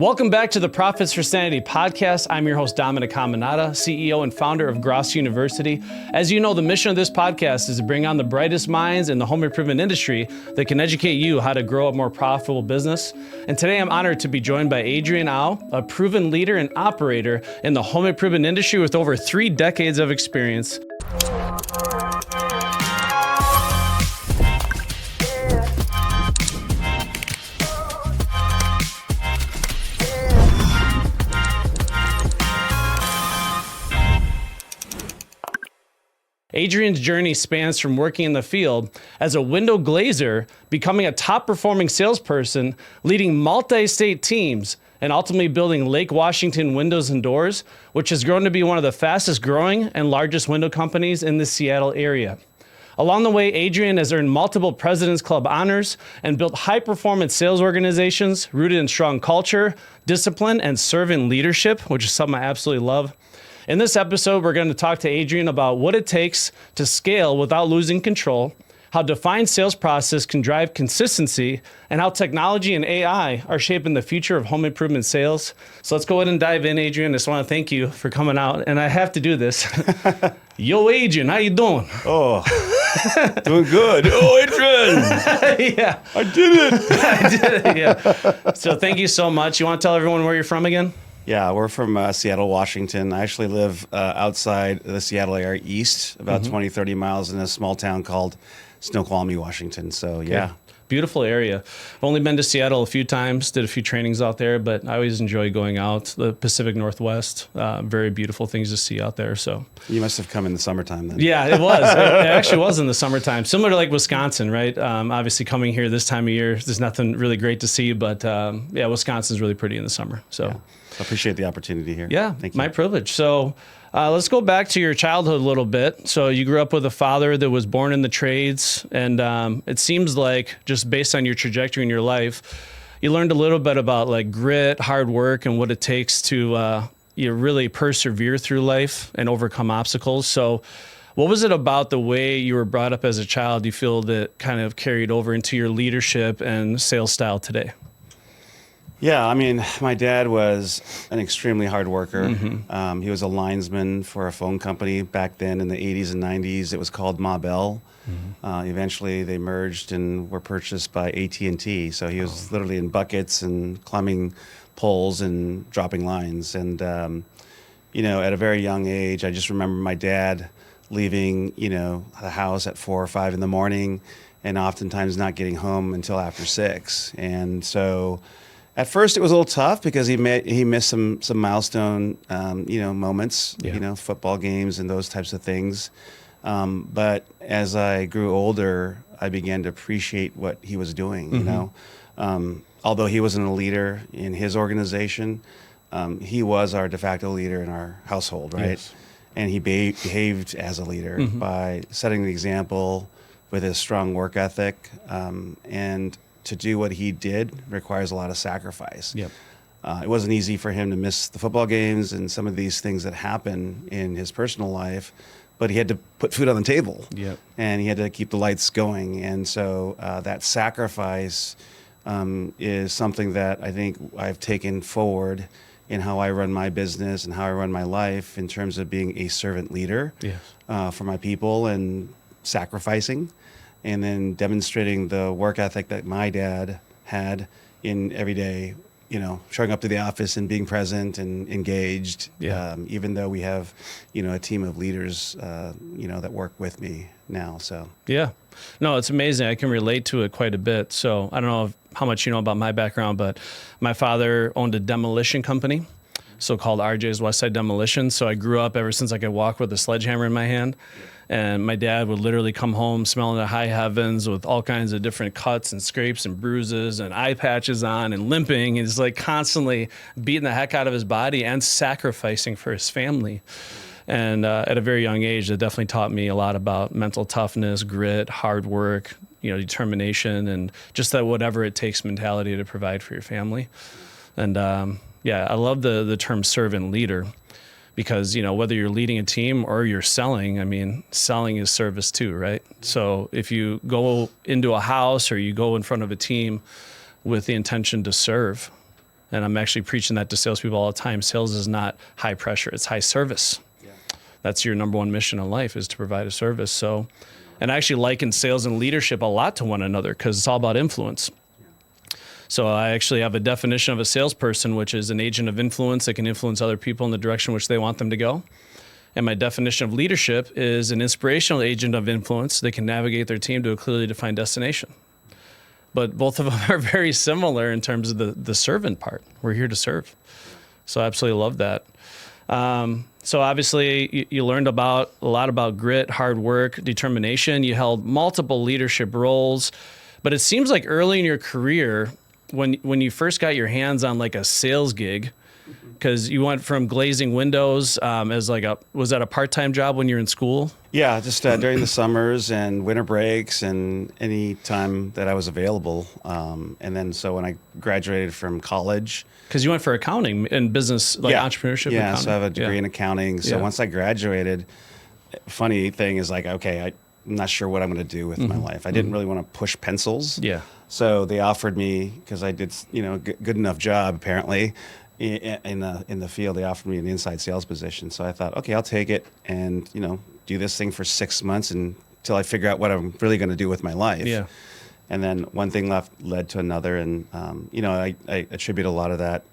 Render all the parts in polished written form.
Welcome back to the Profits for Sanity podcast. I'm your host, Dominic Caminata, CEO and founder of Grosso University. As you know, the mission of this podcast is to bring on the brightest minds in the home improvement industry that can educate you how to grow a more profitable business. And today I'm honored to be joined by Adrian Au, a proven leader and operator in the home improvement industry with over 3 decades of experience. Adrian's journey spans from working in the field as a window glazier, becoming a top-performing salesperson, leading multi-state teams, and ultimately building Lake Washington Windows and Doors, which has grown to be one of the fastest-growing and largest window companies in the Seattle area. Along the way, Adrian has earned multiple President's Club honors and built high-performance sales organizations rooted in strong culture, discipline, and servant leadership, which is something I absolutely love. In this episode, we're going to talk to Adrian about what it takes to scale without losing control, how defined sales process can drive consistency, and how technology and AI are shaping the future of home improvement sales. So let's go ahead and dive in, Adrian. I just want to thank you for coming out, and I have to do this. Yo, Adrian, how you doing? Oh, doing good. Oh, Adrian. Yeah. I did it. I did it, yeah. So thank you so much. You want to tell everyone where you're from again? Yeah, we're from Seattle, Washington. I actually live outside the Seattle area east, about 20, 30 miles in a small town called Snoqualmie, Washington. So, yeah. Okay. Beautiful area. I've only been to Seattle a few times, did a few trainings out there, but I always enjoy going out. The Pacific Northwest, very beautiful things to see out there. So You must have come in the summertime then. yeah, it was. It actually was in the summertime, similar to like Wisconsin, right? Obviously coming here this time of year, there's nothing really great to see, but yeah, Wisconsin's really pretty in the summer. So. Yeah. I appreciate the opportunity here. Yeah, Thank you. my privilege. So let's go back to your childhood a little bit. So you grew up with a father that was born in the trades, and it seems like just based on your trajectory in your life, you learned a little bit about like grit, hard work, and what it takes to really persevere through life and overcome obstacles. So what was it about the way you were brought up as a child you feel that kind of carried over into your leadership and sales style today? Yeah, I mean, my dad was an extremely hard worker. Mm-hmm. He was a linesman for a phone company back then in the 80s and 90s. It was called Ma Bell. Mm-hmm. Eventually, they merged and were purchased by AT&T. So he was literally in buckets and climbing poles and dropping lines. And, at a very young age, I just remember my dad leaving, the house at 4 or 5 in the morning and oftentimes not getting home until after 6. And so at first, it was a little tough because he missed some milestone, moments, Yeah. Football games and those types of things. But as I grew older, I began to appreciate what he was doing. Although he wasn't a leader in his organization, he was our de facto leader in our household, right? Yes. And he behaved as a leader by setting the example with his strong work ethic, and to do what he did requires a lot of sacrifice. Yep. It wasn't easy for him to miss the football games and some of these things that happen in his personal life, but he had to put food on the table. Yep. And he had to keep the lights going. And so that sacrifice is something that I think I've taken forward in how I run my business and how I run my life in terms of being a servant leader for my people and sacrificing. And then demonstrating the work ethic that my dad had in every day, showing up to the office and being present and engaged, even though we have, a team of leaders, that work with me now. So yeah, no, it's amazing. I can relate to it quite a bit. So I don't know how much you know about my background, but my father owned a demolition company, so-called RJ's Westside Demolition. So I grew up ever since I could walk with a sledgehammer in my hand. And my dad would literally come home smelling the high heavens with all kinds of different cuts and scrapes and bruises and eye patches on and limping. And he's like constantly beating the heck out of his body and sacrificing for his family. And at a very young age, it definitely taught me a lot about mental toughness, grit, hard work, determination, and just that whatever it takes mentality to provide for your family. And I love the term servant leader. Because, whether you're leading a team or you're selling, selling is service too, right? So if you go into a house or you go in front of a team with the intention to serve, And I'm actually preaching that to salespeople all the time. Sales is not high pressure, it's high service. That's your number one mission in life, is to provide a service. So, and I actually liken sales and leadership a lot to one another because it's all about influence. So I actually have a definition of a salesperson, which is an agent of influence that can influence other people in the direction which they want them to go. And my definition of leadership is an inspirational agent of influence that can navigate their team to a clearly defined destination. But both of them are very similar in terms of the servant part. We're here to serve. So I absolutely love that. So obviously you learned a lot about grit, hard work, determination. You held multiple leadership roles, but it seems like early in your career, when you first got your hands on like a sales gig, because you went from glazing windows as was that a part-time job when you were in school? Yeah, just during the summers and winter breaks and any time that I was available. And then so when I graduated from college. Because you went for accounting and business, entrepreneurship. Yeah, accounting. so I have a degree in accounting. So once I graduated, funny thing is like, okay, I'm not sure what I'm going to do with my life. I didn't really want to push pencils. Yeah. So they offered me, because I did, good enough job apparently, in the field. They offered me an inside sales position. So I thought, okay, I'll take it and, do this thing for 6 months until I figure out what I'm really going to do with my life. Yeah. And then one thing led to another. And, I attribute a lot of that,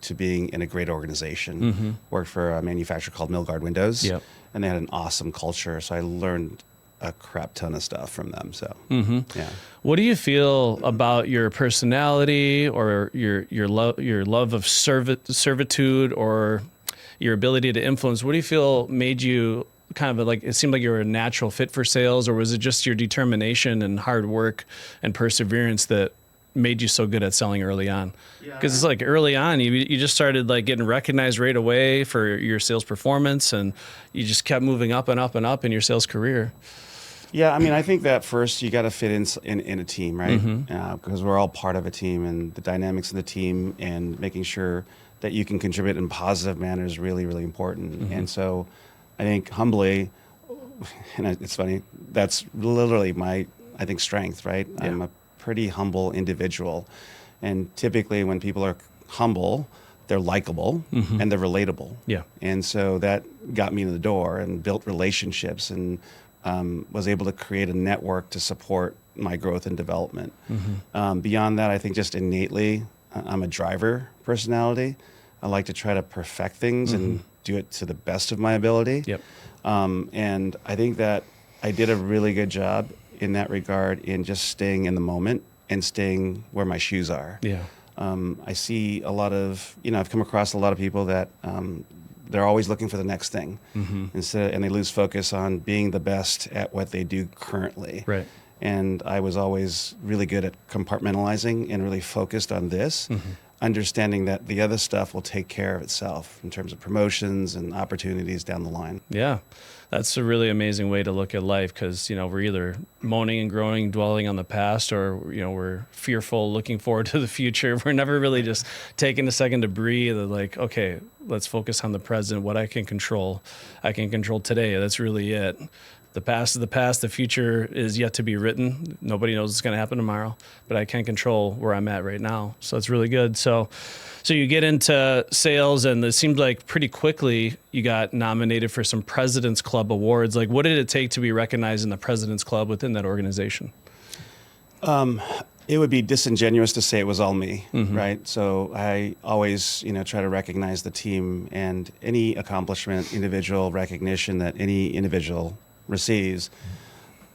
to being in a great organization. Worked for a manufacturer called Milgard Windows. Yep. And they had an awesome culture. So I learned a crap ton of stuff from them. So, yeah. What do you feel about your personality or your love of servitude or your ability to influence? What do you feel made you kind of it seemed like you were a natural fit for sales, or was it just your determination and hard work and perseverance that made you so good at selling early on? Because it's like early on, you just started like getting recognized right away for your sales performance, and you just kept moving up and up and up in your sales career. Yeah, I mean, I think that first you got to fit in a team, right? Because we're all part of a team, and the dynamics of the team and making sure that you can contribute in a positive manner is really, really important. And so I think humbly, and it's funny, that's literally my, I think, strength, right? Yeah. I'm a pretty humble individual. And typically when people are humble, they're likable and they're relatable. Yeah. And so that got me in the door and built relationships and was able to create a network to support my growth and development. Beyond that, I think just innately, I'm a driver personality. I like to try to perfect things and do it to the best of my ability. Yep. And I think that I did a really good job in that regard in just staying in the moment and staying where my shoes are. Yeah. I see a lot of, I've come across a lot of people that they're always looking for the next thing and they lose focus on being the best at what they do currently. Right. And I was always really good at compartmentalizing and really focused on this, understanding that the other stuff will take care of itself in terms of promotions and opportunities down the line. Yeah. That's a really amazing way to look at life, because, we're either moaning and groaning, dwelling on the past, or, we're fearful, looking forward to the future. We're never really just taking a second to breathe and like, okay, let's focus on the present, what I can control. I can control today. That's really it. The past is the past. The future is yet to be written. Nobody knows what's going to happen tomorrow, but I can control where I'm at right now. So it's really good. So you get into sales, and it seems like pretty quickly you got nominated for some President's Club awards. Like, what did it take to be recognized in the President's Club within that organization? It would be disingenuous to say it was all me, right? So I always, try to recognize the team, and any accomplishment, individual recognition that any individual receives,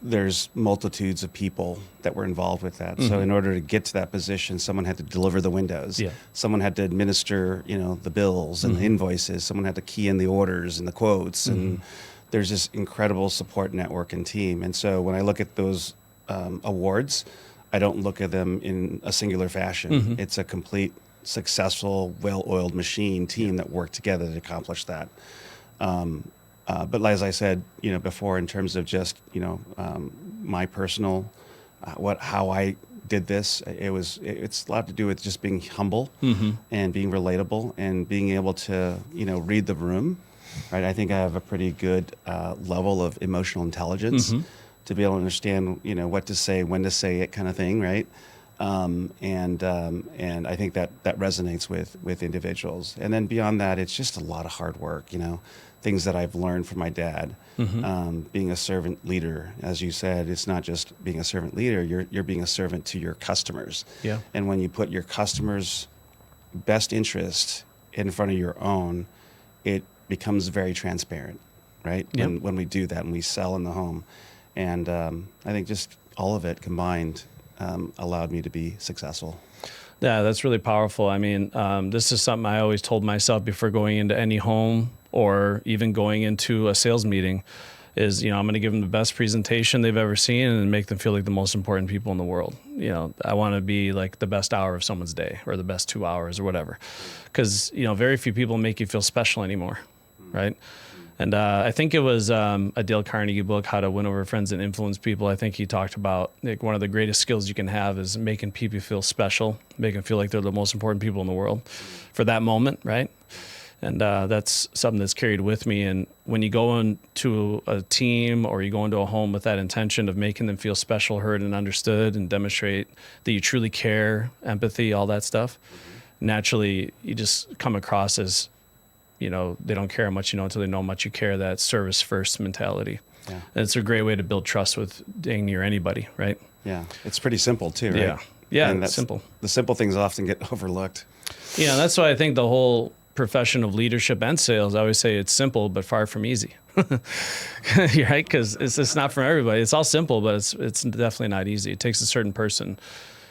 there's multitudes of people that were involved with that. So in order to get to that position, someone had to deliver the windows. Yeah. Someone had to administer, the bills and the invoices. Someone had to key in the orders and the quotes. And there's this incredible support network and team. And so when I look at those awards, I don't look at them in a singular fashion. It's a complete, successful, well-oiled machine team that worked together to accomplish that. But as I said, before, in terms of just, my personal, how I did this, it's a lot to do with just being humble and being relatable and being able to, read the room, right? I think I have a pretty good level of emotional intelligence to be able to understand, what to say, when to say it, kind of thing, right? And I think that resonates with individuals. And then beyond that, it's just a lot of hard work, things that I've learned from my dad. Being a servant leader, as you said, it's not just being a servant leader, you're being a servant to your customers. Yeah. And when you put your customers' best interest in front of your own, it becomes very transparent, right? Yep. When we do that and we sell in the home. And I think just all of it combined allowed me to be successful. Yeah, that's really powerful. I mean, this is something I always told myself before going into any home or even going into a sales meeting is, I'm going to give them the best presentation they've ever seen and make them feel like the most important people in the world. I want to be like the best hour of someone's day or the best 2 hours or whatever. Because, very few people make you feel special anymore, right? And I think it was a Dale Carnegie book, How to Win Over Friends and Influence People. I think he talked about like one of the greatest skills you can have is making people feel special, making them feel like they're the most important people in the world for that moment, right? And that's something that's carried with me. And when you go into a team or you go into a home with that intention of making them feel special, heard, and understood and demonstrate that you truly care, empathy, all that stuff, naturally you just come across as they don't care how much you know until they know how much you care, that service first mentality. Yeah. And it's a great way to build trust with dang near anybody, right? Yeah. It's pretty simple too, right? Yeah. Yeah, and it's simple. The simple things often get overlooked. Yeah, that's why I think the whole profession of leadership and sales, I always say it's simple, but far from easy. Right? Because it's not for everybody. It's all simple, but it's definitely not easy. It takes a certain person.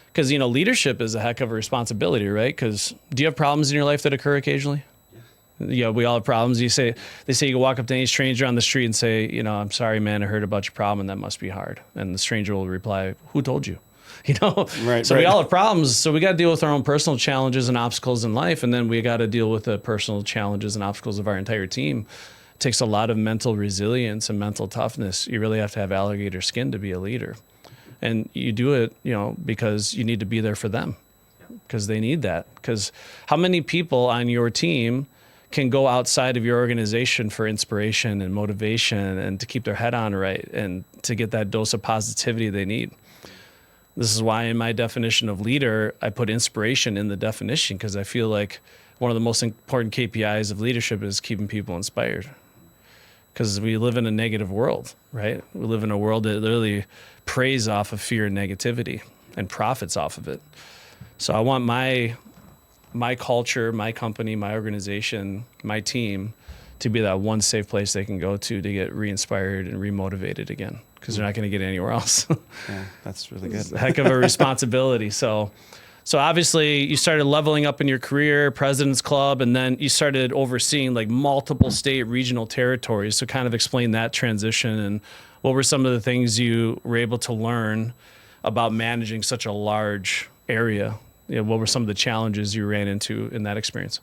Because, leadership is a heck of a responsibility, right? Because do you have problems in your life that occur occasionally? Yeah, we all have problems. They say you can walk up to any stranger on the street and say, I'm sorry, man, I heard about your problem, and that must be hard. And the stranger will reply, who told you? Right. So we all have problems. So we got to deal with our own personal challenges and obstacles in life, and then we got to deal with the personal challenges and obstacles of our entire team. It takes a lot of mental resilience and mental toughness. You really have to have alligator skin to be a leader, and you do it, because you need to be there for them, because they need that. Because how many people on your team can go outside of your organization for inspiration and motivation and to keep their head on right and to get that dose of positivity they need? This is why in my definition of leader, I put inspiration in the definition, because I feel like one of the most important KPIs of leadership is keeping people inspired. Because we live in a negative world, right? We live in a world that literally preys off of fear and negativity and profits off of it. So I want my culture, my company, my organization, my team to be that one safe place they can go to get re-inspired and re-motivated again, because they're not going to get anywhere else. Yeah, that's really good. It's a heck of a responsibility. So obviously you started leveling up in your career, President's Club, and then you started overseeing like multiple state regional territories. So kind of explain that transition and what were some of the things you were able to learn about managing such a large area? What were some of the challenges you ran into in that experience?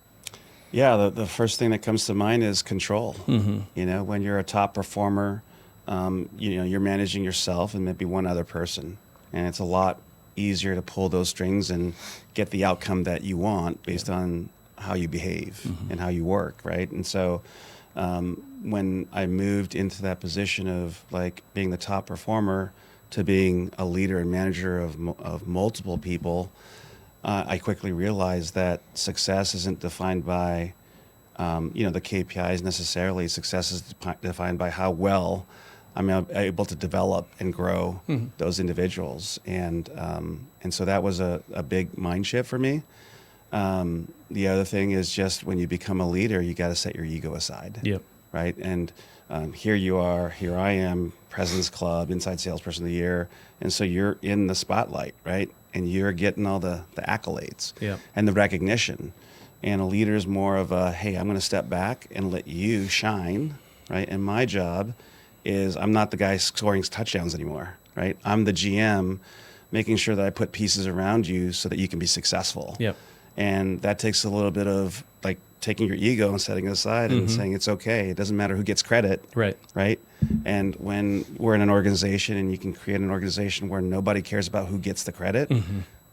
Yeah, the first thing that comes to mind is control. Mm-hmm. When you're a top performer, you're managing yourself and maybe one other person. And it's a lot easier to pull those strings and get the outcome that you want based on how you behave and how you work, right? And so when I moved into that position of like being the top performer to being a leader and manager of multiple people, I quickly realized that success isn't defined by, the KPIs necessarily. Success is defined by how well I'm able to develop and grow those individuals. And so that was a big mind shift for me. The other thing is just when you become a leader, you got to set your ego aside. Yep. Right. And here I am, President's Club, Inside Salesperson of the Year. And so you're in the spotlight, right? And you're getting all the accolades and the recognition. And a leader is more of a, hey, I'm going to step back and let you shine, right? And my job is I'm not the guy scoring touchdowns anymore, right? I'm the GM making sure that I put pieces around you so that you can be successful. Yep. And that takes a little bit of like taking your ego and setting it aside and saying it's okay. It doesn't matter who gets credit. Right. And when we're in an organization and you can create an organization where nobody cares about who gets the credit,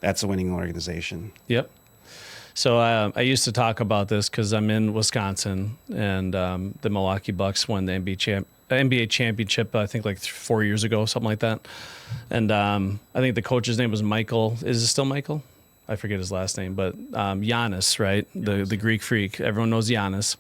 that's a winning organization. Yep. So I used to talk about this because I'm in Wisconsin, and the Milwaukee Bucks won the NBA championship, I think like 4 years ago, something like that. And I think the coach's name was Michael. Is it still Michael? I forget his last name, but Giannis, right? The Greek freak. Everyone knows Giannis.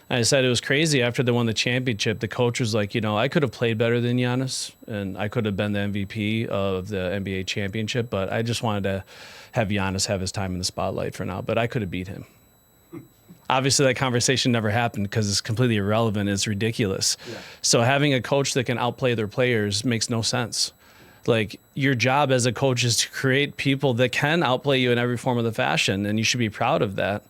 And I said it was crazy after they won the championship. The coach was like, I could have played better than Giannis, and I could have been the MVP of the NBA championship, but I just wanted to have Giannis have his time in the spotlight for now. But I could have beat him. Obviously, that conversation never happened because it's completely irrelevant. It's ridiculous. Yeah. So having a coach that can outplay their players makes no sense. Like, your job as a coach is to create people that can outplay you in every form of the fashion, and you should be proud of that.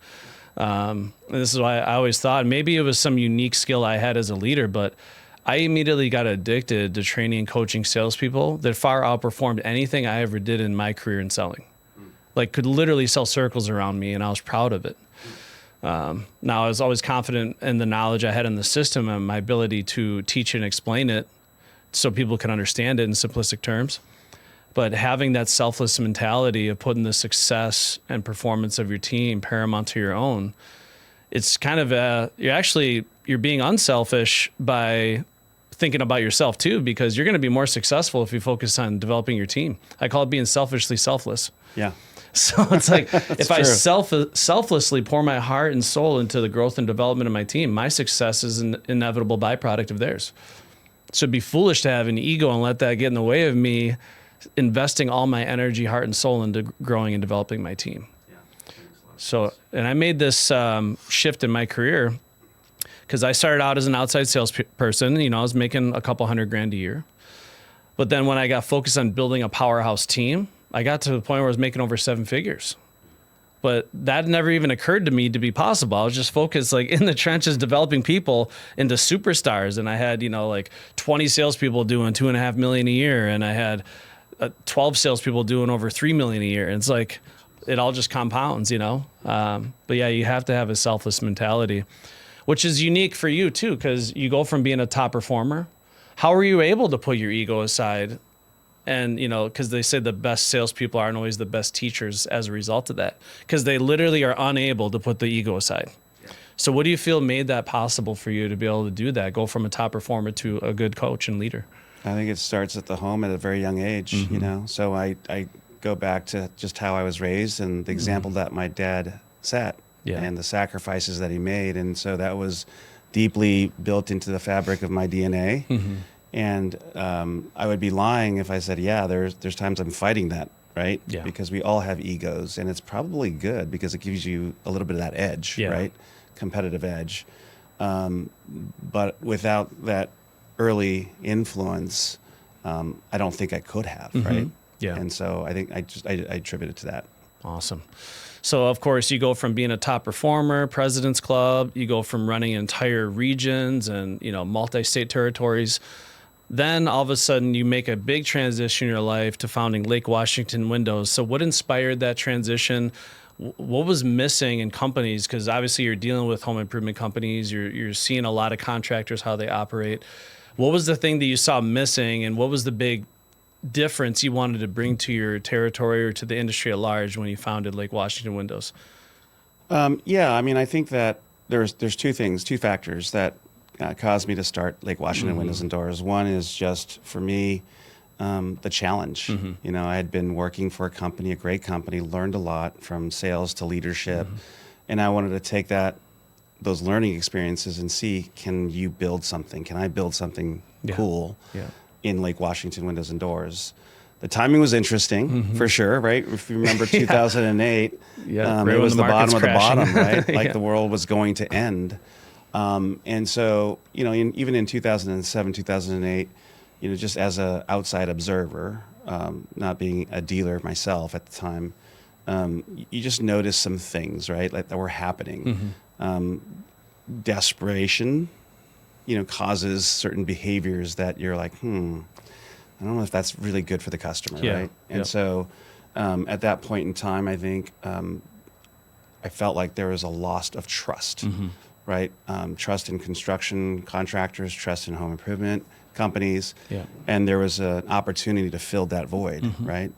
And this is why I always thought maybe it was some unique skill I had as a leader, but I immediately got addicted to training and coaching salespeople that far outperformed anything I ever did in my career in selling. Like, could literally sell circles around me, and I was proud of it. Now, I was always confident in the knowledge I had in the system and my ability to teach and explain it so people can understand it in simplistic terms. But having that selfless mentality of putting the success and performance of your team paramount to your own, it's kind of you're being unselfish by thinking about yourself too, because you're going to be more successful if you focus on developing your team. I call it being selfishly selfless. Yeah. So it's like, if true. I selflessly pour my heart and soul into the growth and development of my team, my success is an inevitable byproduct of theirs. So it'd be foolish to have an ego and let that get in the way of me investing all my energy, heart, and soul into growing and developing my team. Yeah. So, and I made this shift in my career because I started out as an outside salesperson. I was making a couple $100,000 a year. But then when I got focused on building a powerhouse team, I got to the point where I was making over 7 figures. But that never even occurred to me to be possible. I was just focused like in the trenches, developing people into superstars. And I had, like 20 salespeople doing $2.5 million a year. And I had 12 salespeople doing over $3 million a year. And it's like, it all just compounds, But yeah, you have to have a selfless mentality, which is unique for you too, because you go from being a top performer. How are you able to put your ego aside? And, because they say the best salespeople aren't always the best teachers as a result of that, because they literally are unable to put the ego aside. Yeah. So what do you feel made that possible for you to be able to do that, go from a top performer to a good coach and leader? I think it starts at the home at a very young age, So I go back to just how I was raised and the example that my dad set and the sacrifices that he made. And so that was deeply built into the fabric of my DNA. Mm-hmm. And I would be lying if I said, there's times I'm fighting that, right? Yeah. Because we all have egos, and it's probably good because it gives you a little bit of that edge, right? Competitive edge. But without that early influence, I don't think I could have, right? Yeah. And so I think I attribute it to that. Awesome. So, of course, you go from being a top performer, President's Club, you go from running entire regions and, multi-state territories. Then all of a sudden you make a big transition in your life to founding Lake Washington Windows. So what inspired that transition? What was missing in companies? Because obviously you're dealing with home improvement companies. You're seeing a lot of contractors, how they operate. What was the thing that you saw missing, and what was the big difference you wanted to bring to your territory or to the industry at large when you founded Lake Washington Windows? I think that there's two factors that caused me to start Lake Washington Windows and Doors. One is just, for me, the challenge. I had been working for a company, a great company, learned a lot from sales to leadership, and I wanted to take those learning experiences and see, can you build something? Can I build something cool in Lake Washington Windows and Doors? The timing was interesting, for sure, right? If you remember 2008, it was the bottom of the bottom, right? Like the world was going to end. And so, even in 2007, 2008, just as an outside observer, not being a dealer myself at the time, you just notice some things, right, that were happening. Desperation, causes certain behaviors that you're like, I don't know if that's really good for the customer, right? And so at that point in time, I think I felt like there was a loss of trust. Right? Trust in construction contractors, trust in home improvement companies. Yeah. And there was an opportunity to fill that void, right?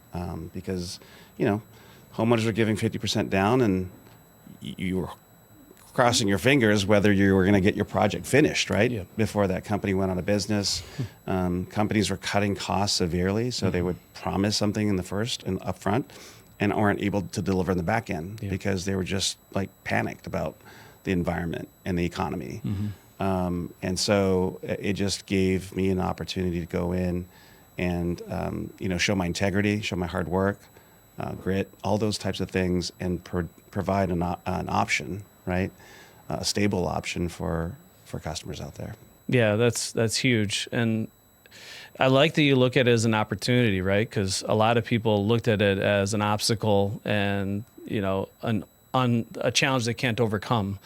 Because, homeowners were giving 50% down, and you were crossing your fingers whether you were going to get your project finished, right? Yeah. Before that company went out of business. Companies were cutting costs severely, so they would promise something in the first and upfront and aren't able to deliver in the back end because they were just like panicked about the environment and the economy. And so it just gave me an opportunity to go in and, show my integrity, show my hard work, grit, all those types of things, and provide an option, right? A stable option for customers out there. Yeah, that's huge. And I like that you look at it as an opportunity, right? Because a lot of people looked at it as an obstacle and, a challenge they can't overcome.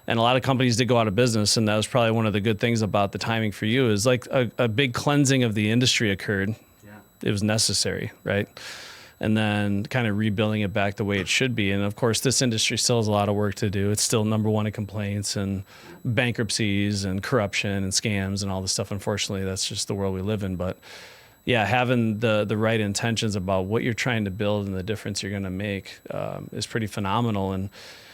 And a lot of companies did go out of business, and that was probably one of the good things about the timing for you is like a big cleansing of the industry occurred. Yeah. It was necessary, right? And then kind of rebuilding it back the way it should be. And of course, this industry still has a lot of work to do. It's still number one in complaints and bankruptcies and corruption and scams and all this stuff. Unfortunately, that's just the world we live in. But yeah, having the right intentions about what you're trying to build and the difference you're going to make is pretty phenomenal. And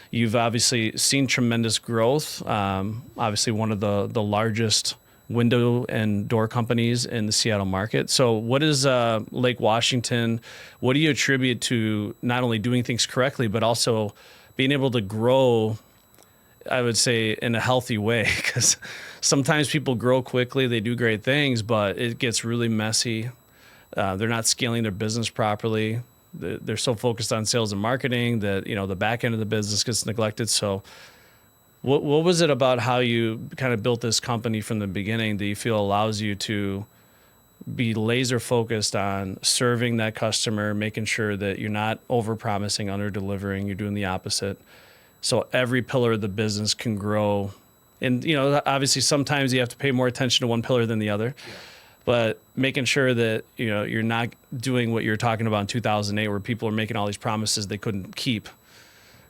you've obviously seen tremendous growth. Obviously, one of the largest window and door companies in the Seattle market. So what is Lake Washington? What do you attribute to not only doing things correctly, but also being able to grow, I would say, in a healthy way? Because sometimes people grow quickly, they do great things, but it gets really messy. They're not scaling their business properly. They're so focused on sales and marketing that, the back end of the business gets neglected. So what was it about how you kind of built this company from the beginning that you feel allows you to be laser focused on serving that customer, making sure that you're not over promising, under delivering, you're doing the opposite. So every pillar of the business can grow. And, obviously sometimes you have to pay more attention to one pillar than the other. Yeah. But making sure that, you're not doing what you were talking about in 2008 where people are making all these promises they couldn't keep.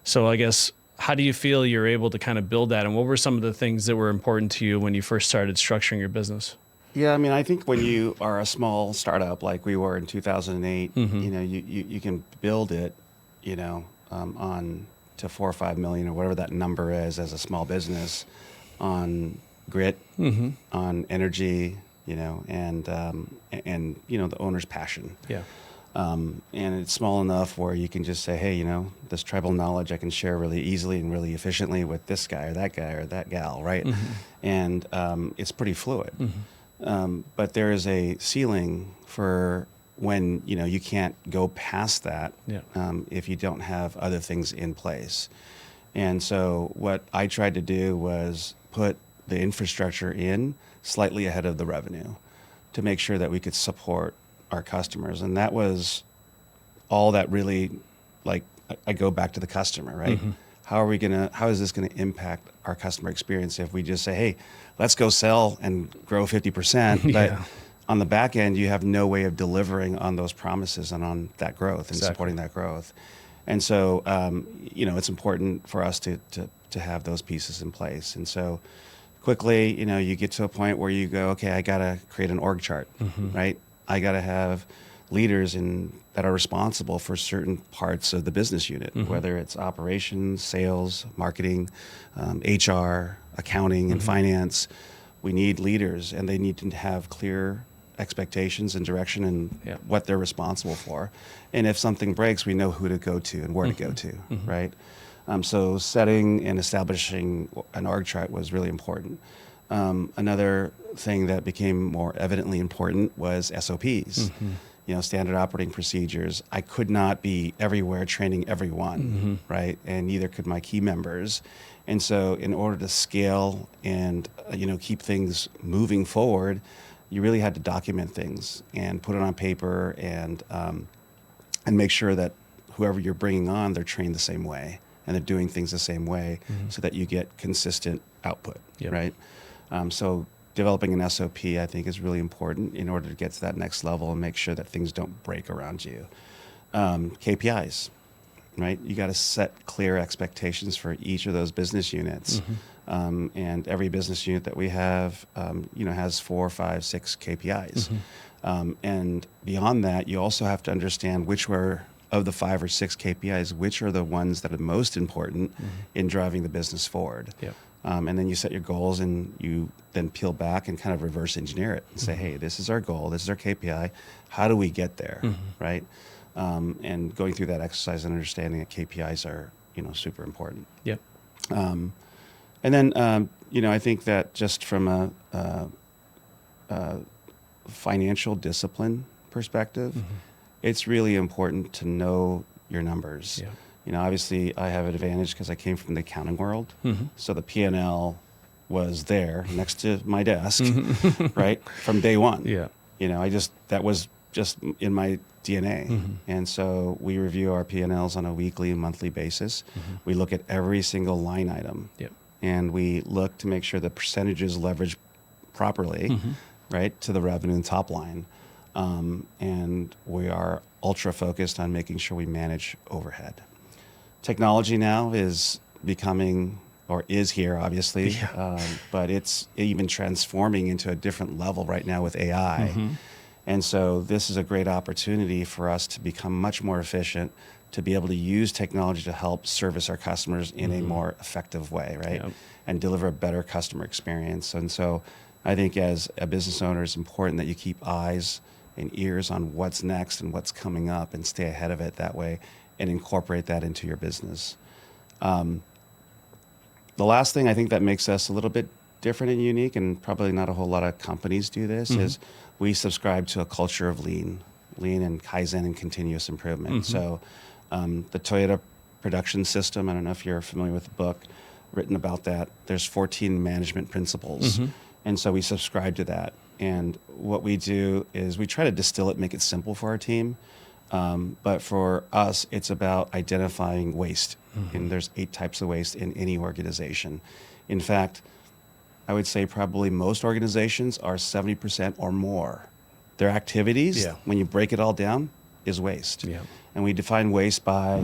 So I guess, how do you feel you're able to kind of build that? And what were some of the things that were important to you when you first started structuring your business? Yeah, I think when you are a small startup like we were in 2008, you can build it, on to 4 or 5 million or whatever that number is as a small business on grit, on energy, and the owner's passion. Yeah. And it's small enough where you can just say, hey, this tribal knowledge I can share really easily and really efficiently with this guy or that gal, right? And it's pretty fluid. But there is a ceiling for when, you can't go past that if you don't have other things in place. And so what I tried to do was put the infrastructure in slightly ahead of the revenue to make sure that we could support our customers. And that was all that really, I go back to the customer, right? How is this going to impact our customer experience if we just say, hey, let's go sell and grow 50%, but on the back end, you have no way of delivering on those promises and on that growth and supporting that growth. And so, it's important for us to have those pieces in place. And so quickly, you get to a point where you go, okay, I got to create an org chart, right? I got to have leaders that are responsible for certain parts of the business unit, whether it's operations, sales, marketing, HR, accounting, and finance. We need leaders, and they need to have clear expectations and direction and what they're responsible for. And if something breaks, we know who to go to and where to go to, right? So setting and establishing an org chart was really important. Another thing that became more evidently important was SOPs, standard operating procedures. I could not be everywhere training everyone, right? And neither could my key members. And so in order to scale and, keep things moving forward, you really had to document things and put it on paper and make sure that whoever you're bringing on, they're trained the same way and they're doing things the same way so that you get consistent output, right? So developing an SOP, I think, is really important in order to get to that next level and make sure that things don't break around you. KPIs, right? You got to set clear expectations for each of those business units. And every business unit that we have, has 4, 5, 6 KPIs. And beyond that, you also have to understand which were of the 5 or 6 KPIs, which are the ones that are most important in driving the business forward. Yep. And then you set your goals, and you then peel back and kind of reverse engineer it and say, hey, this is our goal, this is our KPI. How do we get there, right? And going through that exercise and understanding that KPIs are, super important. Yep. And then, I think that just from a financial discipline perspective, it's really important to know your numbers. Yeah. Obviously I have an advantage because I came from the accounting world. So the P&L was there next to my desk, right? From day one. Yeah. That was just in my DNA. And so we review our P&Ls on a weekly and monthly basis. We look at every single line item. Yep. And we look to make sure the percentages leverage properly, right, to the revenue and top line. And we are ultra focused on making sure we manage overhead. Technology now is becoming, or is here, obviously, but it's even transforming into a different level right now with AI. And so this is a great opportunity for us to become much more efficient, to be able to use technology to help service our customers in a more effective way, right? Yep. And deliver a better customer experience. And so I think as a business owner, it's important that you keep eyes and ears on what's next and what's coming up, and stay ahead of it that way and incorporate that into your business. The last thing I think that makes us a little bit different and unique, and probably not a whole lot of companies do this, is we subscribe to a culture of lean and Kaizen and continuous improvement. So the Toyota production system, I don't know if you're familiar with the book written about that, there's 14 management principles. And so we subscribe to that. And what we do is we try to distill it, make it simple for our team. But for us, it's about identifying waste. And there's 8 types of waste in any organization. In fact, I would say probably most organizations are 70% or more. Their activities, when you break it all down, is waste. Yeah. And we define waste by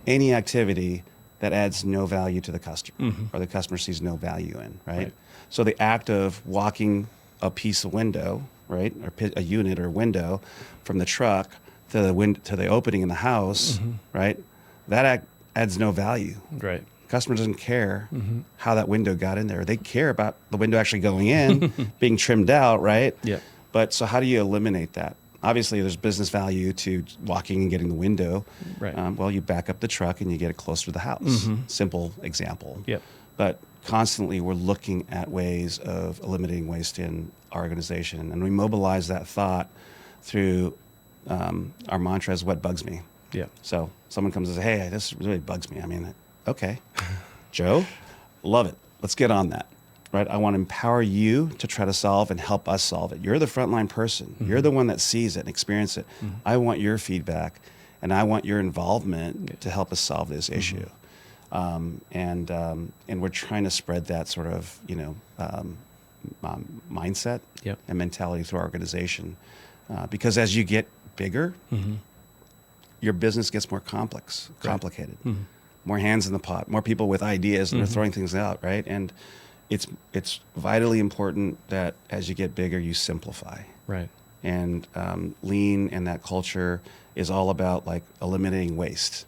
any activity that adds no value to the customer, or the customer sees no value in, right? So the act of walking a piece of window, right, or a unit or window from the truck to the opening in the house, right, that adds no value. Right. Customer doesn't care how that window got in there. They care about the window actually going in, being trimmed out, right? Yeah. But so how do you eliminate that? Obviously, there's business value to walking and getting the window. Right. Well, you back up the truck and you get it closer to the house. Simple example. Yep. But constantly we're looking at ways of eliminating waste in our organization. And we mobilize that thought through our mantra is what bugs me. Yeah. So someone comes and says, hey, this really bugs me. I mean, okay, Joe, love it. Let's get on that. Right? I want to empower you to try to solve and help us solve it. You're the frontline person. You're the one that sees it and experiences it. I want your feedback, and I want your involvement to help us solve this issue. And we're trying to spread that sort of mindset and mentality through our organization, because as you get bigger, your business gets more complicated, more hands in the pot, more people with ideas and they're throwing things out, right? And it's vitally important that as you get bigger, you simplify. Right. And lean and that culture is all about like eliminating waste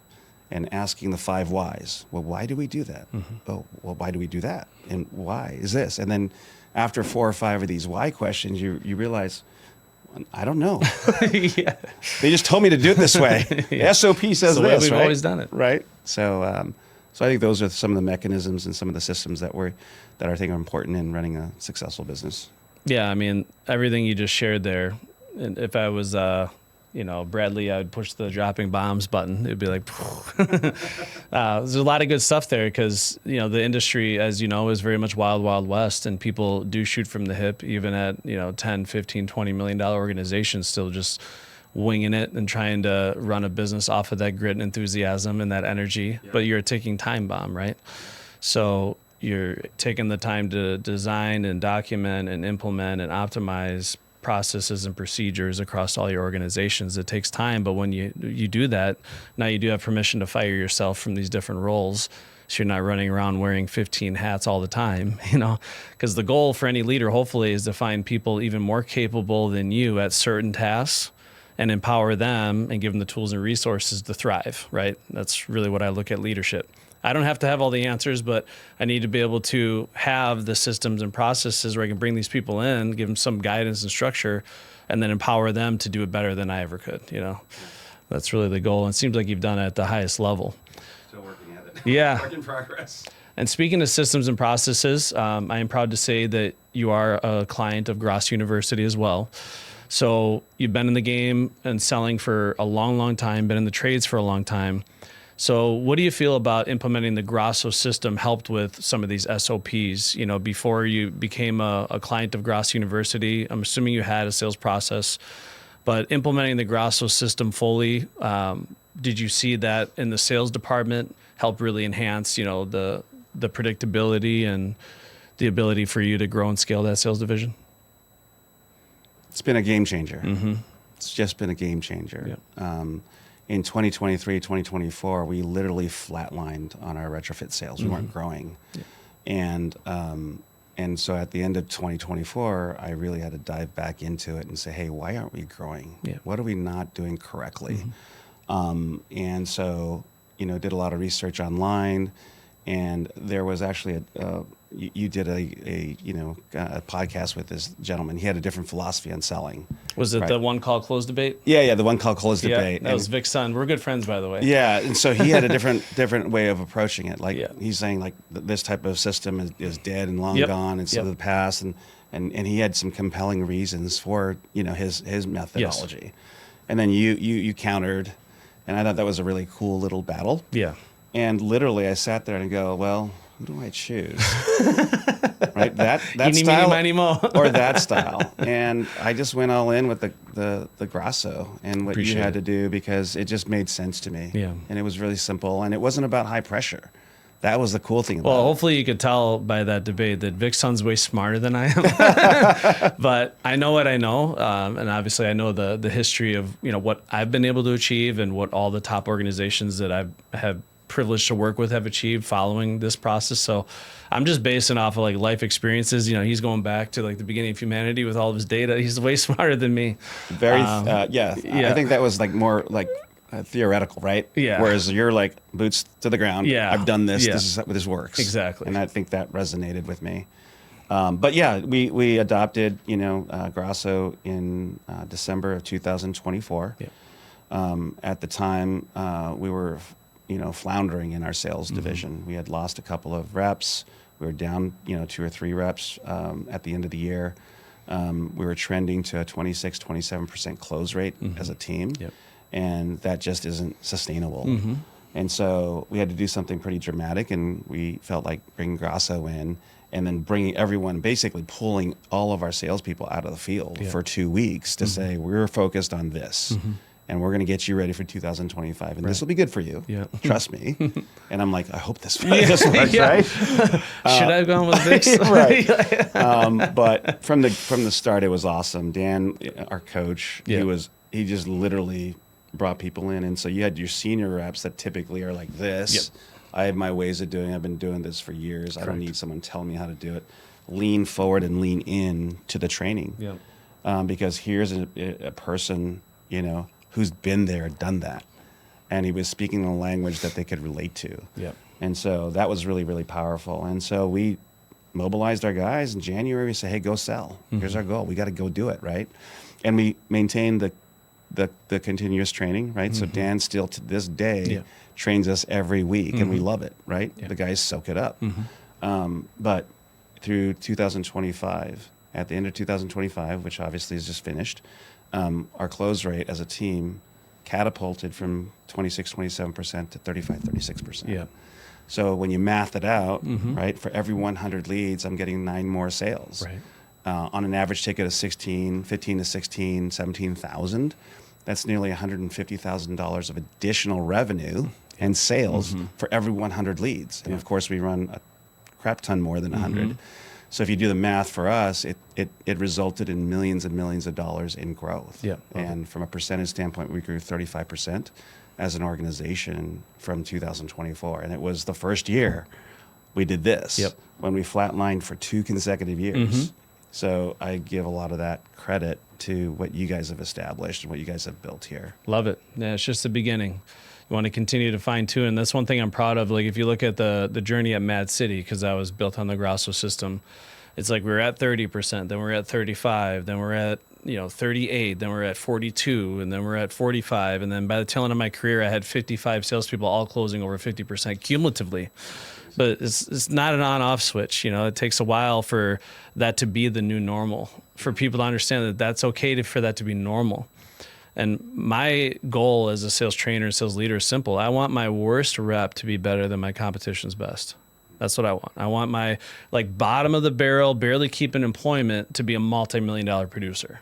and asking the 5 whys. Well, why do we do that? Oh, well, why do we do that? And why is this? And then after 4 or 5 of these why questions, you realize, I don't know. Yeah. They just told me to do it this way. The SOP says the way this, we've right? always done it. Right. So I think those are some of the mechanisms and some of the systems that I think are important in running a successful business. Yeah, I mean, everything you just shared there, and if I was, Bradley, I'd push the dropping bombs button. It'd be like, there's a lot of good stuff there because, the industry, as you know, is very much wild, wild west, and people do shoot from the hip, even at, 10, 15, $20 million organizations, still just winging it and trying to run a business off of that grit and enthusiasm and that energy. Yeah. But you're a ticking time bomb, right? So you're taking the time to design and document and implement and optimize processes and procedures across all your organizations. It takes time, but when you do that, now you do have permission to fire yourself from these different roles, so you're not running around wearing 15 hats all the time, because the goal for any leader hopefully is to find people even more capable than you at certain tasks and empower them and give them the tools and resources to thrive, right? That's really what I look at leadership. I don't have to have all the answers, but I need to be able to have the systems and processes where I can bring these people in, give them some guidance and structure, and then empower them to do it better than I ever could, That's really the goal. And it seems like you've done it at the highest level. Still working at it. Yeah. Work in progress. And speaking of systems and processes, I am proud to say that you are a client of Grosso University as well. So you've been in the game and selling for a long, long time, been in the trades for a long time. So what do you feel about implementing the Grosso system helped with some of these SOPs? Before you became a client of Grosso University, I'm assuming you had a sales process, but implementing the Grosso system fully, did you see that in the sales department help really enhance, the predictability and the ability for you to grow and scale that sales division? It's been a game changer. Mm-hmm. It's just been a game changer. Yeah. In 2023, 2024, we literally flatlined on our retrofit sales. We weren't growing. Yeah. And so at the end of 2024, I really had to dive back into it and say, hey, why aren't we growing? Yeah. What are we not doing correctly? And so, did a lot of research online, and there was actually you did a podcast with this gentleman. He had a different philosophy on selling. Was it the one called Close Debate? Yeah, the one called Close Debate. That was Vic's son. We're good friends, by the way. Yeah, and so he had a different way of approaching it. He's saying this type of system is dead and long gone. It's of the past, and he had some compelling reasons for his methodology. Yes. And then you countered, and I thought that was a really cool little battle. Yeah. And literally, I sat there and go, well, who do I choose? Right, that style or that style, and I just went all in with the Grosso and what you had to do because it just made sense to me. Yeah, and it was really simple, and it wasn't about high pressure. That was the cool thing about it. Well, hopefully you could tell by that debate that Vic's son's way smarter than I am. But I know what I know, and obviously I know the history of what I've been able to achieve and what all the top organizations that I've had privileged to work with have achieved following this process. So I'm just basing off of life experiences. He's going back to the beginning of humanity with all of his data. He's way smarter than me. Very, yeah. I think that was more theoretical, right? Yeah. Whereas you're boots to the ground. Yeah. I've done this. Yeah. This works. Exactly. And I think that resonated with me. But yeah, we adopted, Grosso in December of 2024. Yeah. At the time, we were floundering in our sales division. We had lost a couple of reps. We were down, 2 or 3 reps at the end of the year. We were trending to a 26, 27% close rate as a team. Yep. And that just isn't sustainable. Mm-hmm. And so we had to do something pretty dramatic, and we felt like bringing Grosso in and then bringing everyone, basically pulling all of our salespeople out of the field for 2 weeks to say, we're focused on this. Mm-hmm. And we're going to get you ready for 2025, and this will be good for you. Yeah. Trust me. And I'm like, I hope this works, right? Should I have gone with this? Right. But from the start, it was awesome. Dan, our coach, he just literally brought people in, and so you had your senior reps that typically are like this. Yep. I have my ways of doing it. I've been doing this for years. Correct. I don't need someone telling me how to do it. Lean forward and lean in to the training. Yep. Because here's a person, who's been there, done that. And he was speaking a language that they could relate to. Yep. And so that was really, really powerful. And so we mobilized our guys in January. We said, hey, go sell. Mm-hmm. Here's our goal. We got to go do it, right? And we maintained the continuous training, right? Mm-hmm. So Dan still to this day trains us every week, and we love it, right? The guys soak it up. Mm-hmm. But through 2025, at the end of 2025, which obviously is just finished, our close rate as a team catapulted from 26, 27% to 35, 36%. Yeah. So when you math it out, right, for every 100 leads, I'm getting 9 more sales. Right. On an average ticket of 15 to 16, 17,000, that's nearly $150,000 of additional revenue and sales for every 100 leads. And of course, we run a crap ton more than 100. So if you do the math for us, it resulted in millions and millions of dollars in growth. Yeah. And from a percentage standpoint, we grew 35% as an organization from 2024. And it was the first year we did this. Yep. When we flatlined for 2 consecutive years. So I give a lot of that credit to what you guys have established and what you guys have built here. Love it. Yeah, it's just the beginning. You want to continue to fine tune. And that's one thing I'm proud of. Like if you look at the journey at Mad City, because I was built on the Grosso system, it's like we're at 30%, then we're at 35, then we're at 38, then we're at 42, and then we're at 45. And then by the tail end of my career, I had 55 salespeople all closing over 50% cumulatively. But it's not an on-off switch. It takes a while for that to be the new normal, for people to understand that that's okay for that to be normal. And my goal as a sales trainer and sales leader is simple. I want my worst rep to be better than my competition's best. That's what I want. I want my bottom of the barrel, barely keeping employment to be a multi-million-dollar producer.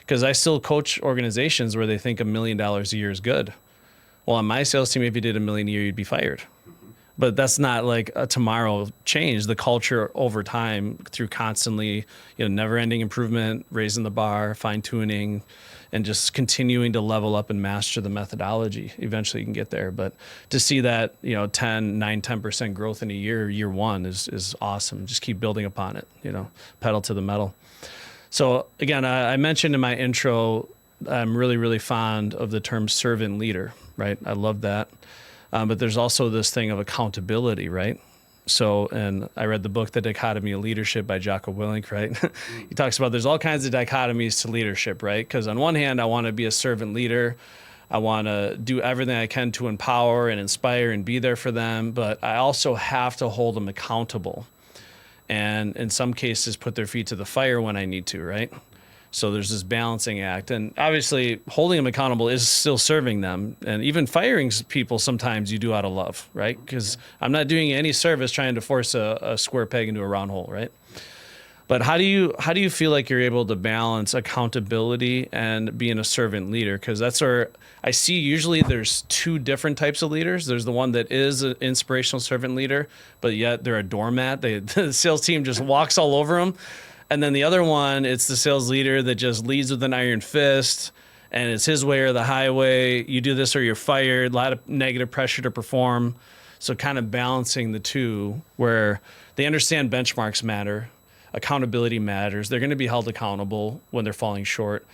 Because I still coach organizations where they think $1 million a year is good. Well, on my sales team, if you did $1 million a year, you'd be fired. But that's not like a tomorrow change. The culture over time through constantly, never-ending improvement, raising the bar, fine-tuning, and just continuing to level up and master the methodology. Eventually you can get there. But to see that, 10% growth in a year one is awesome. Just keep building upon it, pedal to the metal. So again, I mentioned in my intro, I'm really, really fond of the term servant leader, right? I love that. But there's also this thing of accountability, right? So, and I read the book, The Dichotomy of Leadership by Jocko Willink, right? He talks about there's all kinds of dichotomies to leadership, right? Because on one hand, I want to be a servant leader. I want to do everything I can to empower and inspire and be there for them. But I also have to hold them accountable. And in some cases, put their feet to the fire when I need to, right? So there's this balancing act. And obviously, holding them accountable is still serving them. And even firing people sometimes you do out of love, right? Because I'm not doing any service trying to force a square peg into a round hole, right? But how do you feel like you're able to balance accountability and being a servant leader? Because that's where I see usually there's two different types of leaders. There's the one that is an inspirational servant leader, but yet they're a doormat. The sales team just walks all over them. And then the other one, it's the sales leader that just leads with an iron fist, and it's his way or the highway. You do this or you're fired. A lot of negative pressure to perform. So kind of balancing the two where they understand benchmarks matter, accountability matters. They're going to be held accountable when they're falling short.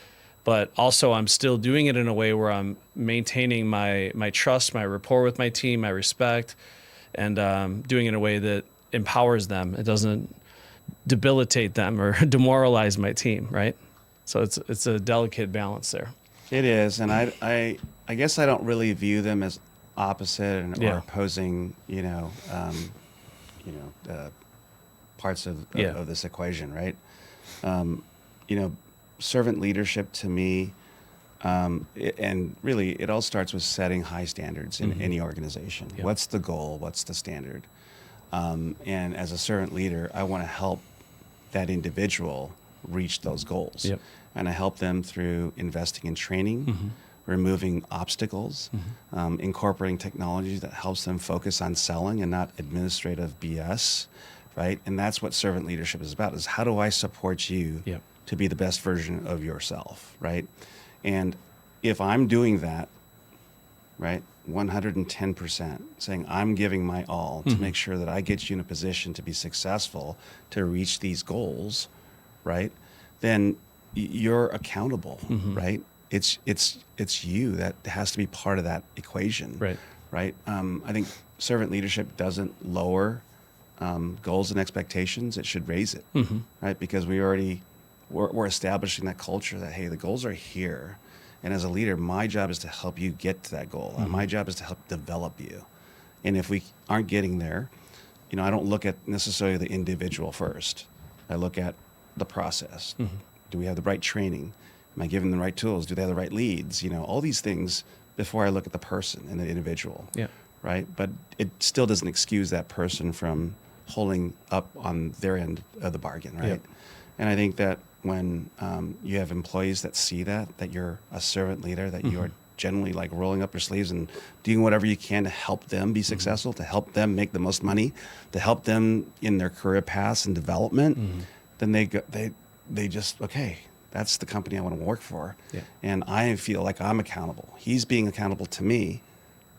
But also I'm still doing it in a way where I'm maintaining my trust, my rapport with my team, my respect, and doing it in a way that empowers them. It doesn't debilitate them or demoralize my team, right? So it's a delicate balance there. It is, and I guess I don't really view them as opposite or opposing, parts of this equation, right? Servant leadership to me, and really it all starts with setting high standards in any organization. Yep. What's the goal? What's the standard? And as a servant leader, I want to help that individual reach those goals. Yep. And I help them through investing in training, removing obstacles, incorporating technology that helps them focus on selling and not administrative BS, right? And that's what servant leadership is about, is how do I support you to be the best version of yourself, right? And if I'm doing that, right, 110%, saying I'm giving my all to make sure that I get you in a position to be successful, to reach these goals, right, then you're accountable, right? It's you that has to be part of that equation, right? I think servant leadership doesn't lower goals and expectations. It should raise it, right? Because we're establishing that culture that, hey, the goals are here. And as a leader, my job is to help you get to that goal. My job is to help develop you. And if we aren't getting there, I don't look at necessarily the individual first. I look at the process. Do we have the right training? Am I giving them the right tools? Do they have the right leads? All these things before I look at the person and the individual, right? But it still doesn't excuse that person from holding up on their end of the bargain, right? And I think that when you have employees that see that you're a servant leader, that you are generally like rolling up your sleeves and doing whatever you can to help them be successful, to help them make the most money, to help them in their career paths and development, then they just, okay, that's the company I want to work for. And I feel like I'm accountable. He's being accountable to me,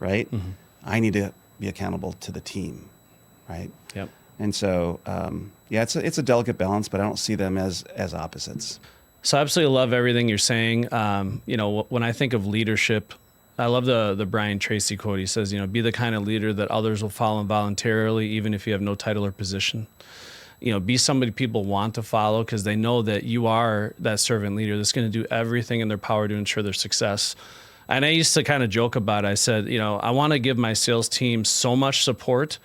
right? I need to be accountable to the team, right? And so, it's a delicate balance, but I don't see them as opposites. So I absolutely love everything you're saying. When I think of leadership, I love the Brian Tracy quote. He says, be the kind of leader that others will follow voluntarily, even if you have no title or position. Be somebody people want to follow because they know that you are that servant leader that's going to do everything in their power to ensure their success. And I used to kind of joke about it. I said, I want to give my sales team so much support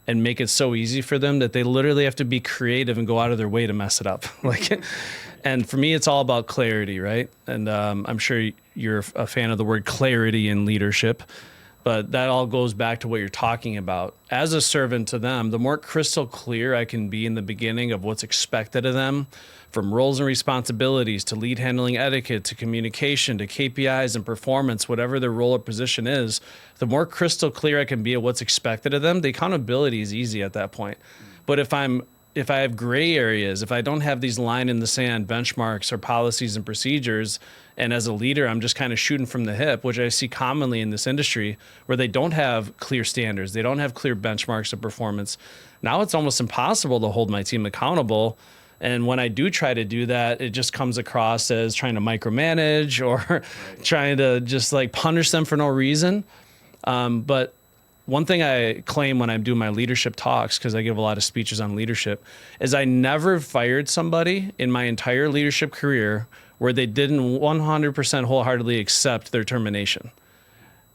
and make it so easy for them that they literally have to be creative and go out of their way to mess it up. And for me, it's all about clarity, right? And I'm sure you're a fan of the word clarity in leadership, but that all goes back to what you're talking about. As a servant to them, the more crystal clear I can be in the beginning of what's expected of them, from roles and responsibilities to lead handling etiquette to communication to KPIs and performance, whatever their role or position is, the more crystal clear I can be at what's expected of them, the accountability is easy at that point. But if I have gray areas, if I don't have these line in the sand benchmarks or policies and procedures, and as a leader, I'm just kind of shooting from the hip, which I see commonly in this industry where they don't have clear standards, they don't have clear benchmarks of performance. Now it's almost impossible to hold my team accountable. And when I do try to do that, it just comes across as trying to micromanage or trying to just punish them for no reason. But one thing I claim when I do my leadership talks, because I give a lot of speeches on leadership, is I never fired somebody in my entire leadership career where they didn't 100% wholeheartedly accept their termination.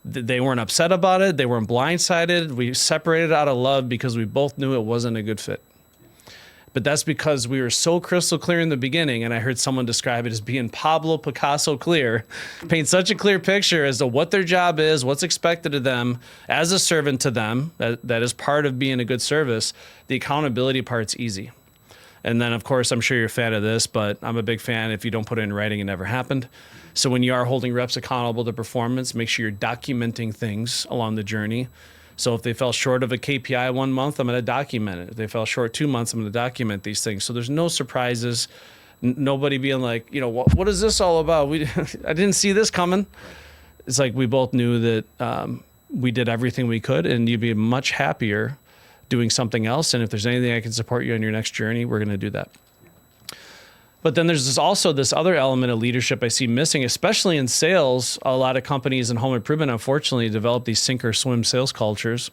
They weren't upset about it. They weren't blindsided. We separated out of love because we both knew it wasn't a good fit. But that's because we were so crystal clear in the beginning, and I heard someone describe it as being Pablo Picasso clear, paint such a clear picture as to what their job is, what's expected of them as a servant to them, that is part of being a good service. The accountability part's easy. And then, of course, I'm sure you're a fan of this, but I'm a big fan if you don't put it in writing, it never happened. So when you are holding reps accountable to performance, make sure you're documenting things along the journey. So if they fell short of a KPI 1 month, I'm going to document it. If they fell short 2 months, I'm going to document these things. So there's no surprises. Nobody being like, what is this all about? I didn't see this coming. It's like we both knew that we did everything we could, and you'd be much happier doing something else. And if there's anything I can support you on your next journey, we're going to do that. But then there's also this other element of leadership I see missing, especially in sales. A lot of companies in home improvement, unfortunately, develop these sink or swim sales cultures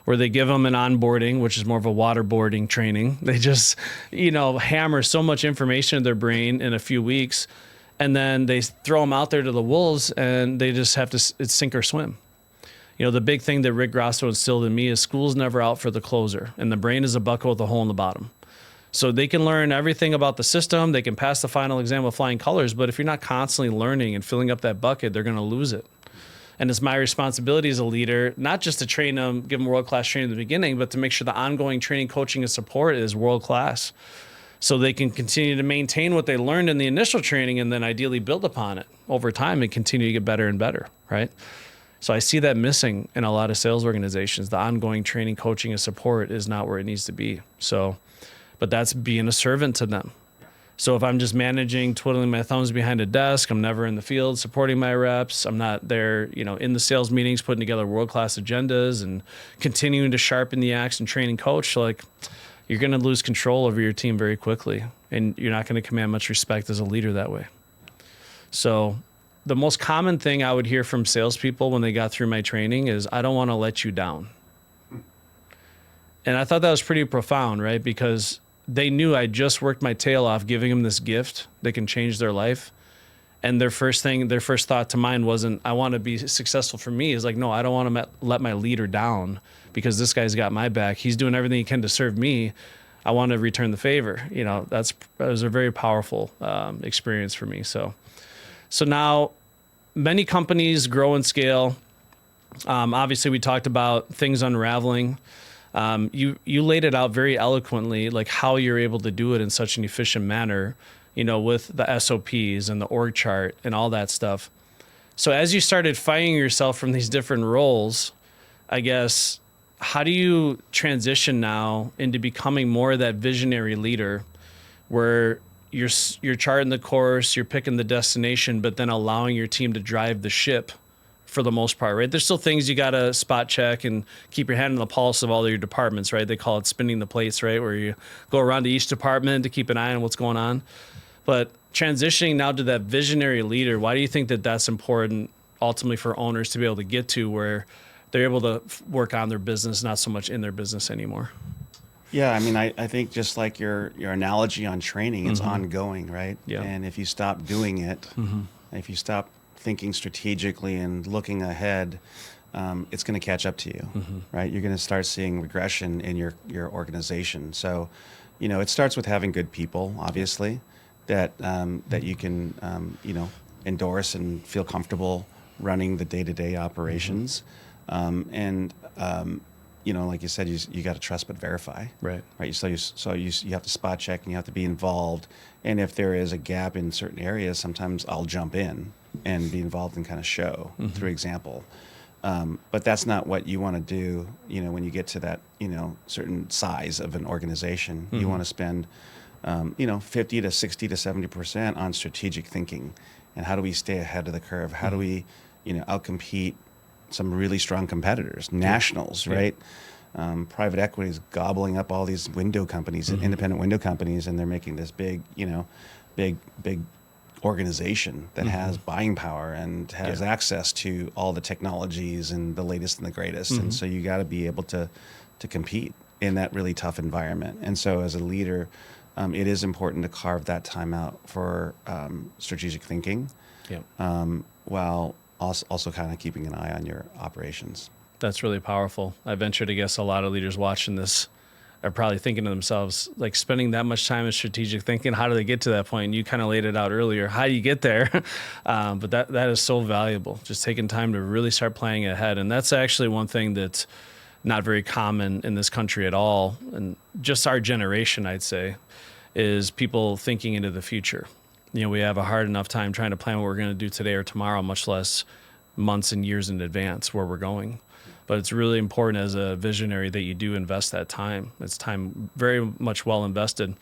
where they give them an onboarding, which is more of a waterboarding training. They just, hammer so much information in their brain in a few weeks, and then they throw them out there to the wolves, and they just have to, it's sink or swim. The big thing that Rick Grosso instilled in me is school's never out for the closer, and the brain is a bucket with a hole in the bottom. So they can learn everything about the system. They can pass the final exam with flying colors. But if you're not constantly learning and filling up that bucket, they're going to lose it. And it's my responsibility as a leader, not just to train them, give them world-class training at the beginning, but to make sure the ongoing training, coaching, and support is world-class. So they can continue to maintain what they learned in the initial training and then ideally build upon it over time and continue to get better and better, right? So I see that missing in a lot of sales organizations. The ongoing training, coaching, and support is not where it needs to be. But that's being a servant to them. So if I'm just managing, twiddling my thumbs behind a desk, I'm never in the field supporting my reps, I'm not there, in the sales meetings, putting together world-class agendas and continuing to sharpen the axe and train and coach, you're going to lose control over your team very quickly, and you're not going to command much respect as a leader that way. So the most common thing I would hear from salespeople when they got through my training is, I don't want to let you down. And I thought that was pretty profound, right? Because they knew I just worked my tail off giving them this gift that can change their life. And their first thought to mine wasn't, I want to be successful for me. It's like, no, I don't want to let my leader down because this guy's got my back. He's doing everything he can to serve me. I want to return the favor. That was a very powerful experience for me. So now many companies grow and scale. Obviously, we talked about things unraveling. You laid it out very eloquently, like how you're able to do it in such an efficient manner, with the SOPs and the org chart and all that stuff. So as you started firing yourself from these different roles, I guess, how do you transition now into becoming more of that visionary leader where you're charting the course, you're picking the destination, but then allowing your team to drive the ship for the most part, right? There's still things you got to spot check and keep your hand on the pulse of all of your departments, right? They call it spinning the plates, right? Where you go around to each department to keep an eye on what's going on. But transitioning now to that visionary leader, why do you think that that's important ultimately for owners to be able to get to where they're able to work on their business, not so much in their business anymore? Yeah, I mean, I think just like your analogy on training, it's ongoing, right? Yeah. And if you stop doing it, if you stop thinking strategically and looking ahead, it's going to catch up to you, right? You're going to start seeing regression in your organization. So, it starts with having good people, obviously, that you can, endorse and feel comfortable running the day-to-day operations. Like you said, you got to trust but verify. Right. So you have to spot check and you have to be involved. And if there is a gap in certain areas, sometimes I'll jump in and be involved and kind of show through example. But that's not what you want to do. When you get to that, certain size of an organization, you want to spend, 50 to 60 to 70% on strategic thinking. And how do we stay ahead of the curve? How do we, outcompete some really strong competitors, nationals, right? Private equity is gobbling up all these window companies, independent window companies, and they're making this big organization that has buying power and has access to all the technologies and the latest and the greatest. And so you got to be able to compete in that really tough environment. And so as a leader, it is important to carve that time out for strategic thinking, while also kind of keeping an eye on your operations. That's really powerful. I venture to guess a lot of leaders watching this are probably thinking to themselves, like, spending that much time in strategic thinking, how do they get to that point? And you kind of laid it out earlier. How do you get there? But that is so valuable, just taking time to really start planning ahead. And that's actually one thing that's not very common in this country at all. And just our generation, I'd say, is people thinking into the future. We have a hard enough time trying to plan what we're going to do today or tomorrow, much less months and years in advance where we're going. But it's really important as a visionary that you do invest that time. It's time very much well invested.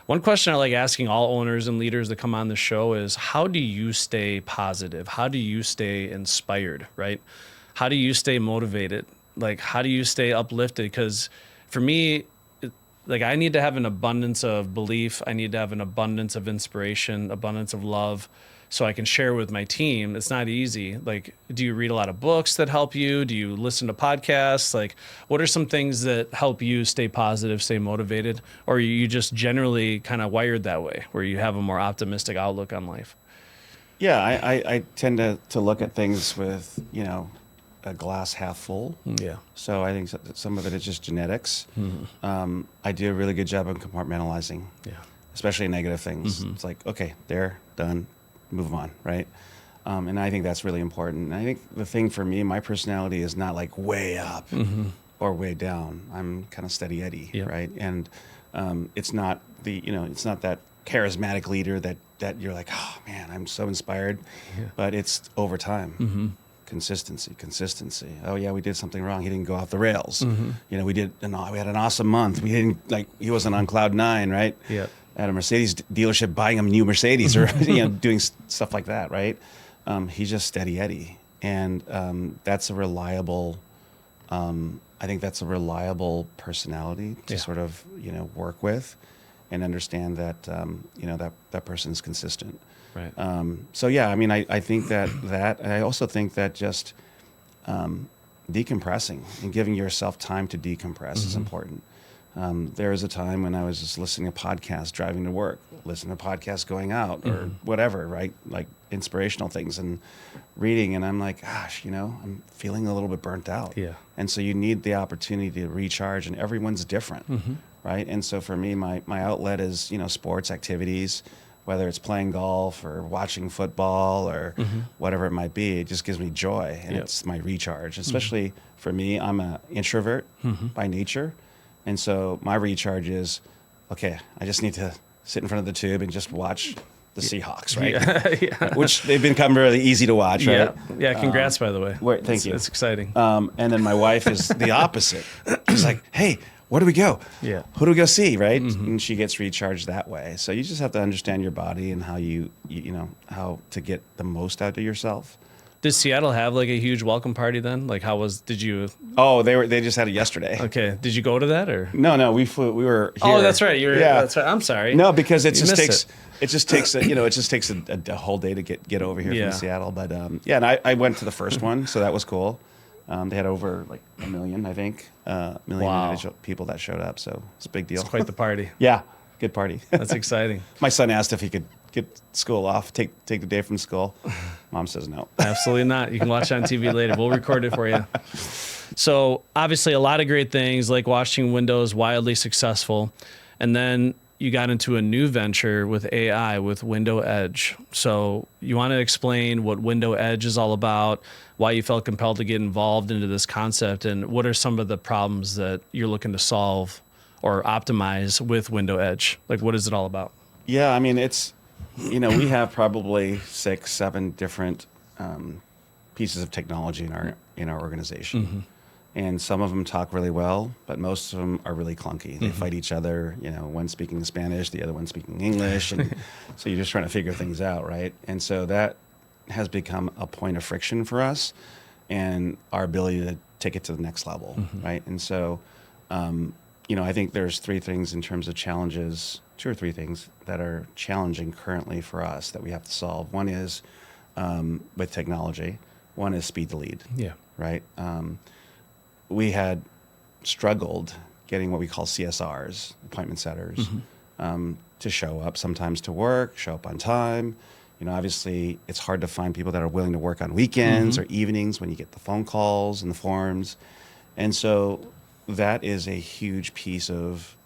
One question I like asking all owners and leaders that come on the show is, how do you stay positive? How do you stay inspired, right? How do you stay motivated? Like, how do you stay uplifted? Because for me, I need to have an abundance of belief. I need to have an abundance of inspiration, abundance of love, so I can share with my team. It's not easy. Like, do you read a lot of books that help you? Do you listen to podcasts? Like, what are some things that help you stay positive, stay motivated? Or are you just generally kind of wired that way, where you have a more optimistic outlook on life? Yeah, I tend to look at things with, a glass half full. Yeah. So I think some of it is just genetics. I do a really good job of compartmentalizing, especially negative things. It's like, okay, there, done, move on, right? And I think that's really important. And I think the thing for me, my personality is not like way up or way down. I'm kind of steady Eddie, right? And it's not it's not that charismatic leader that you're like, oh man, I'm so inspired, but it's over time. Consistency. Oh yeah, we did something wrong. He didn't go off the rails. We had an awesome month. We didn't he wasn't on cloud nine, right? Yeah. At a Mercedes dealership buying a new Mercedes or doing stuff like that, right? He's just steady Eddie, and that's a reliable. I think that's a reliable personality to sort of work with, and understand that that person's consistent. Right. So yeah, I mean, I think that I also think that just decompressing and giving yourself time to decompress is important. There was a time when I was just listening to podcasts driving to work, listening to podcasts going out, or whatever, right? Like inspirational things and reading, and I'm like, gosh, I'm feeling a little bit burnt out. Yeah. And so you need the opportunity to recharge, and everyone's different, right? And so for me, my outlet is sports activities. Whether it's playing golf or watching football or whatever it might be, it just gives me joy, and it's my recharge. Especially for me, I'm an introvert by nature, and so my recharge is, okay, I just need to sit in front of the tube and just watch the Seahawks, right? Which they've become really easy to watch, right? Yeah, congrats, by the way. Thank you. It's exciting. And then my wife is the opposite. She's like, hey, where do we go? Yeah. Who do we go see, right? And she gets recharged that way. So you just have to understand your body and how how to get the most out of yourself. Did Seattle have like a huge welcome party then? Like did you? Oh, they just had it yesterday. Okay. Did you go to that or? No, we were here. Oh, that's right. Yeah. That's right. I'm sorry. No, because it just takes a whole day to get over here from Seattle. But and I went to the first one, so that was cool. They had over like 1 million, I think, individual people that showed up. So it's a big deal. It's quite the party. Yeah, good party. That's exciting. My son asked if he could get school off, take the day from school. Mom says no. Absolutely not. You can watch it on TV later. We'll record it for you. So obviously a lot of great things, like watching Windows wildly successful. And then you got into a new venture with AI with WindowEdge. So you want to explain what WindowEdge is all about, why you felt compelled to get involved into this concept, and what are some of the problems that you're looking to solve or optimize with WindowEdge? Like, what is it all about? Yeah, I mean, we have probably 6, 7 different pieces of technology in our organization. Mm-hmm. And some of them talk really well, but most of them are really clunky. They fight each other, one speaking Spanish, the other one speaking English. And so you're just trying to figure things out, right? And so that has become a point of friction for us and our ability to take it to the next level, right? And so, I think there's 3 things in terms of challenges, 2 or 3 things that are challenging currently for us that we have to solve. One is with technology. One is speed to lead, right? We had struggled getting what we call CSRs, appointment setters, to show up sometimes to work, show up on time. Obviously it's hard to find people that are willing to work on weekends or evenings when you get the phone calls and the forms. And so that is a huge piece of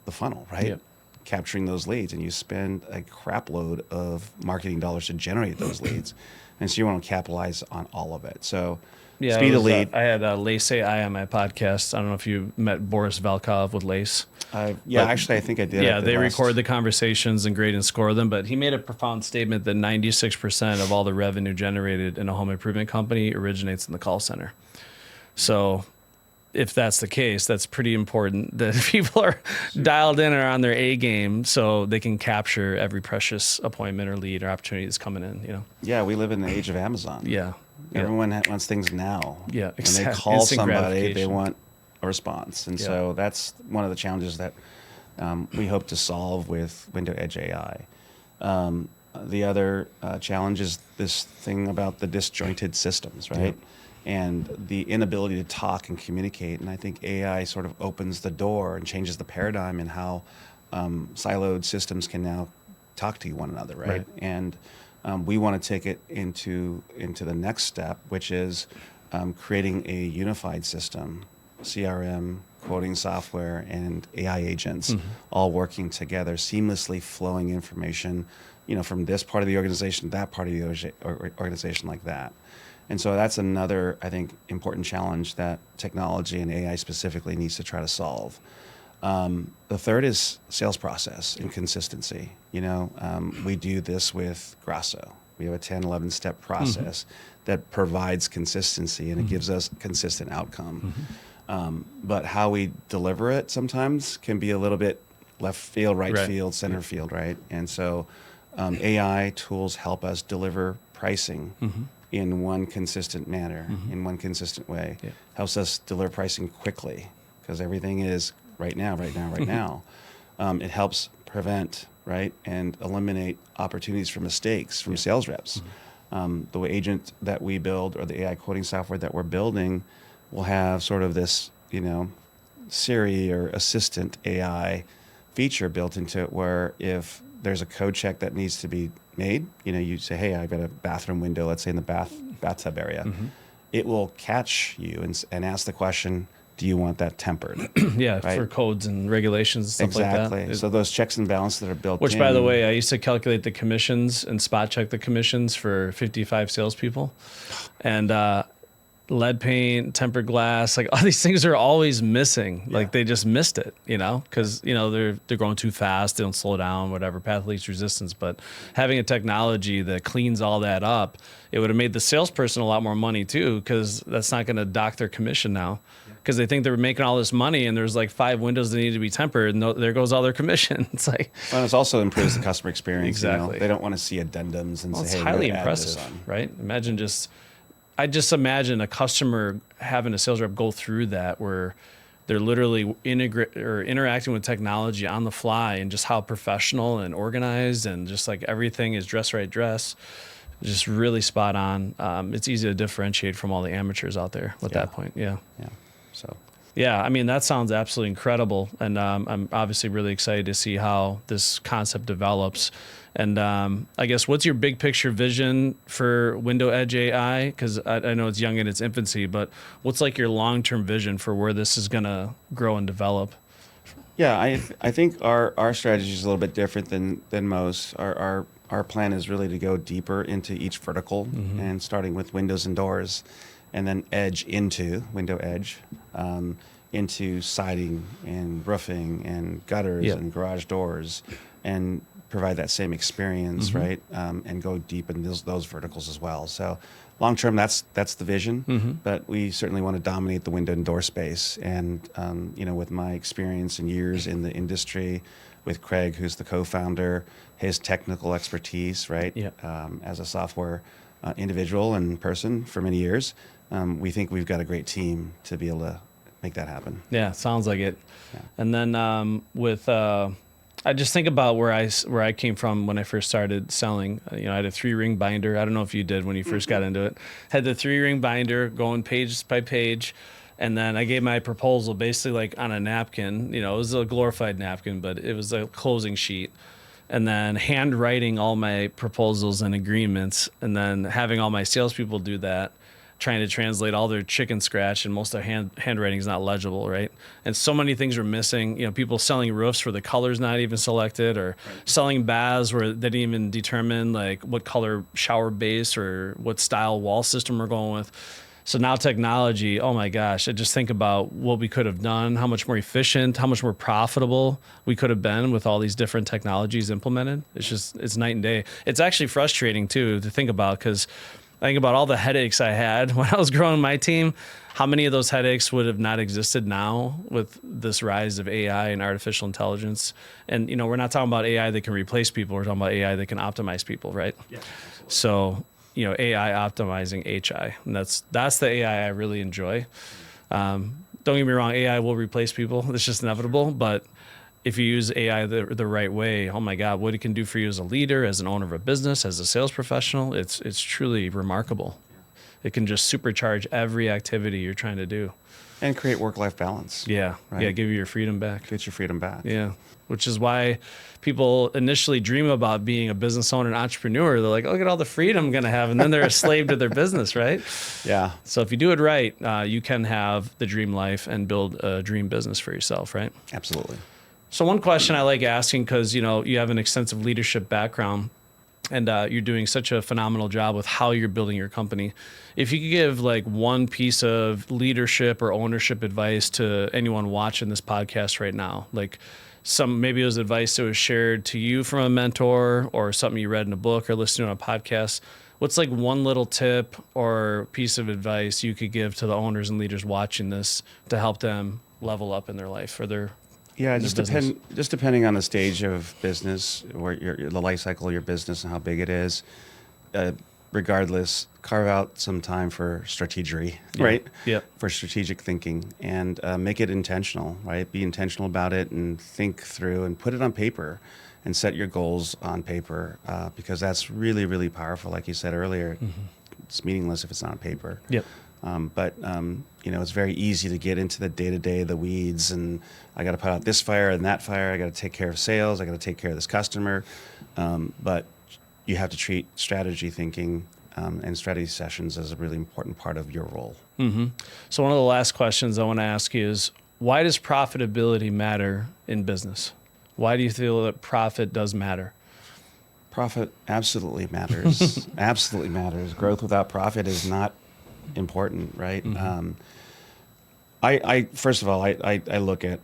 the funnel, right? Yep. Capturing those leads, and you spend a crap load of marketing dollars to generate those leads. And so you want to capitalize on all of it. So speed of lead. I had Lace AI on my podcast. I don't know if you met Boris Valkov with Lace. Actually, I think I did. Yeah, they record the conversations and grade and score them. But he made a profound statement that 96% of all the revenue generated in a home improvement company originates in the call center. So if that's the case, that's pretty important that people are dialed in or on their A game so they can capture every precious appointment or lead or opportunity that's coming in, Yeah, we live in the age of Amazon. Yeah. Everyone wants things now. Yeah, exactly. When they call somebody, they want a response. And so that's one of the challenges that we hope to solve with WindowEdge AI. The other challenge is this thing about the disjointed systems, right? Yep. And the inability to talk and communicate. And I think AI sort of opens the door and changes the paradigm in how siloed systems can now talk to one another, right? And we want to take it into the next step, which is creating a unified system, CRM, quoting software, and AI agents all working together, seamlessly flowing information, from this part of the organization, that part of the organization, like that. And so that's another, I think, important challenge that technology and AI specifically needs to try to solve. The third is sales process and consistency. We do this with Grosso. We have a 10, 11-step process that provides consistency, and it gives us consistent outcome. But how we deliver it sometimes can be a little bit left field, right field, center field, right? And so AI tools help us deliver pricing in one consistent manner, in one consistent way. Yeah. Helps us deliver pricing quickly because everything is right now. It helps prevent, and eliminate opportunities for mistakes from sales reps. The agent that we build or the AI quoting software that we're building will have sort of this, Siri or assistant AI feature built into it where if there's a code check that needs to be made, you say, hey, I've got a bathroom window, let's say in the bathtub area. It will catch you and ask the question, do you want that tempered? For codes and regulations and stuff like that. Exactly. So those checks and balances that are built in. Which, by the way, I used to calculate the commissions and spot check the commissions for 55 salespeople. And lead paint, tempered glass, like all these things are always missing. Yeah. Like they just missed it, because they're growing too fast, they don't slow down, whatever, path of least resistance. But having a technology that cleans all that up, it would have made the salesperson a lot more money too, because that's not going to dock their commission now. Yeah. because they think they're making all this money and there's like 5 windows that need to be tempered, and there goes all their commission. It's like, well, it also improves the customer experience. Exactly. They don't want to see addendums and well, say, it's hey, highly add impressive, this on. right? I just imagine a customer having a sales rep go through that where they're literally interacting with technology on the fly, and just how professional and organized and just like everything is dress right dress, just really spot on. It's easy to differentiate from all the amateurs out there at that point. Yeah. So. Yeah, I mean, that sounds absolutely incredible. And I'm obviously really excited to see how this concept develops. And I guess, what's your big picture vision for WindowEdge AI? Because I know it's young in its infancy, but what's like your long-term vision for where this is going to grow and develop? Yeah, I think our strategy is a little bit different than most. Our plan is really to go deeper into each vertical, and starting with windows and doors, and then edge into WindowEdge, into siding and roofing and gutters and garage doors, and provide that same experience, right? And go deep in those verticals as well. So long term, that's the vision, but we certainly want to dominate the window and door space. And with my experience and years in the industry, with Craig, who's the co-founder, his technical expertise, right? As a software individual and person for many years, we think we've got a great team to be able to make that happen. Yeah, sounds like it. Yeah. And then I just think about where I came from when I first started selling. I had a 3-ring binder. I don't know if you did when you first got into it. Had the 3-ring binder going page by page. And then I gave my proposal basically like on a napkin. It was a glorified napkin, but it was a closing sheet. And then handwriting all my proposals and agreements, and then having all my salespeople do that, trying to translate all their chicken scratch, and most of their handwriting is not legible, right? And so many things were missing. People selling roofs where the color's not even selected, or selling baths where they didn't even determine like what color shower base or what style wall system we're going with. So now technology, oh my gosh, I just think about what we could have done, how much more efficient, how much more profitable we could have been with all these different technologies implemented. It's night and day. It's actually frustrating too to think about, because I think about all the headaches I had when I was growing my team. How many of those headaches would have not existed now with this rise of AI and artificial intelligence? And, we're not talking about AI that can replace people. We're talking about AI that can optimize people, right? Yeah, absolutely. So, AI optimizing HI. And that's the AI I really enjoy. Don't get me wrong, AI will replace people. It's just inevitable. But if you use AI the right way, oh my God, what it can do for you as a leader, as an owner of a business, as a sales professional, it's truly remarkable. It can just supercharge every activity you're trying to do. And create work-life balance. Yeah, right? Yeah, give you your freedom back. Get your freedom back. Yeah, which is why people initially dream about being a business owner and entrepreneur. They're like, look at all the freedom I'm going to have, and then they're a slave to their business, right? Yeah. So if you do it right, you can have the dream life and build a dream business for yourself, right? Absolutely. So one question I like asking, because you have an extensive leadership background, and you're doing such a phenomenal job with how you're building your company. If you could give like one piece of leadership or ownership advice to anyone watching this podcast right now, like maybe it was advice that was shared to you from a mentor, or something you read in a book or listened to on a podcast, what's like one little tip or piece of advice you could give to the owners and leaders watching this to help them level up in their life or their just depending on the stage of business, or the life cycle of your business and how big it is. Regardless, carve out some time for strategery, right? Yeah. For strategic thinking, and make it intentional, right? Be intentional about it and think through and put it on paper and set your goals on paper, because that's really, really powerful. Like you said earlier, it's meaningless if it's not on paper. Yep. But it's very easy to get into the day-to-day, the weeds, and I got to put out this fire and that fire. I got to take care of sales. I got to take care of this customer. But you have to treat strategy thinking and strategy sessions as a really important part of your role. Mm-hmm. So one of the last questions I want to ask you is, why does profitability matter in business? Why do you feel that profit does matter? Profit absolutely matters. Absolutely matters. Growth without profit is not important, right? I first of all, I look at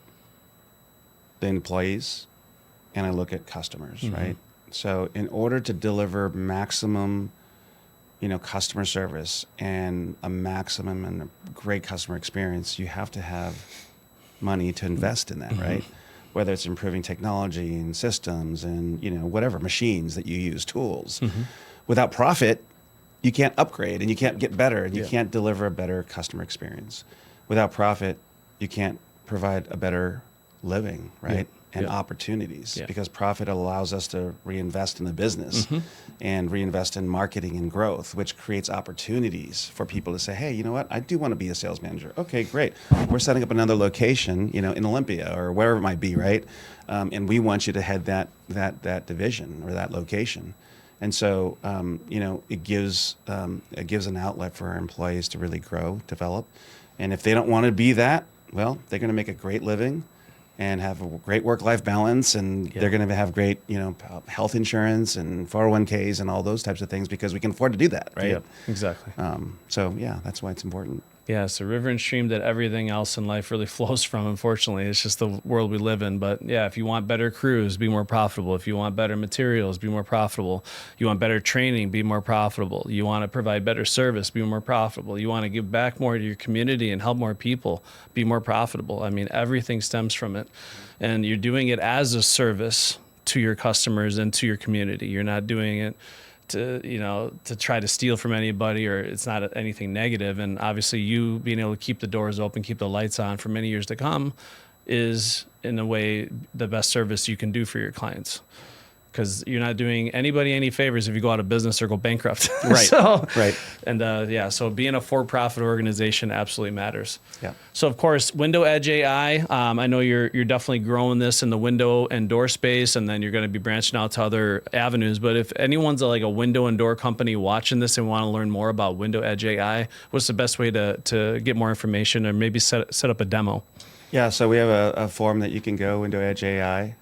the employees and I look at customers, right? So in order to deliver maximum, customer service and a maximum and a great customer experience, you have to have money to invest in that, right? Whether it's improving technology and systems and, whatever, machines that you use, tools. Without profit, you can't upgrade and you can't get better and you can't deliver a better customer experience. Without profit, you can't provide a better living, right? And opportunities, because profit allows us to reinvest in the business and reinvest in marketing and growth, which creates opportunities for people to say, hey, you know what? I do want to be a sales manager. Okay, great. We're setting up another location, in Olympia or wherever it might be, right? And we want you to head that division or that location. And so, it gives an outlet for our employees to really grow, develop. And if they don't want to be that, well, they're going to make a great living and have a great work-life balance, and they're going to have great, health insurance and 401ks and all those types of things because we can afford to do that, right? Yep, exactly. That's why it's important. Yeah, it's a river and stream that everything else in life really flows from, unfortunately. It's just the world we live in. But yeah, if you want better crews, be more profitable. If you want better materials, be more profitable. You want better training, be more profitable. You want to provide better service, be more profitable. You want to give back more to your community and help more people, be more profitable. I mean, everything stems from it. And you're doing it as a service to your customers and to your community. You're not doing it to try to steal from anybody, or it's not anything negative. And obviously you being able to keep the doors open, keep the lights on for many years to come is in a way the best service you can do for your clients. Because you're not doing anybody any favors if you go out of business or go bankrupt. Right. Right. And so being a for-profit organization absolutely matters. Yeah. So of course, WindowEdge AI. I know you're definitely growing this in the window and door space, and then you're going to be branching out to other avenues. But if anyone's like a window and door company watching this and want to learn more about WindowEdge AI, what's the best way to get more information or maybe set up a demo? Yeah, so we have a form that you can go, WindowEdge AI,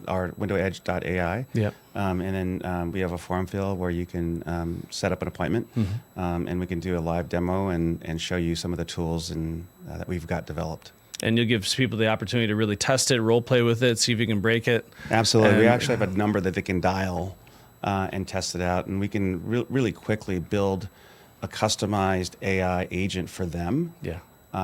or WindowEdge.ai. Yep. And then we have a form fill where you can set up an appointment, and we can do a live demo and show you some of the tools that we've got developed. And you'll give people the opportunity to really test it, role play with it, see if you can break it. Absolutely. We actually have a number that they can dial and test it out. And we can really quickly build a customized AI agent for them. Yeah.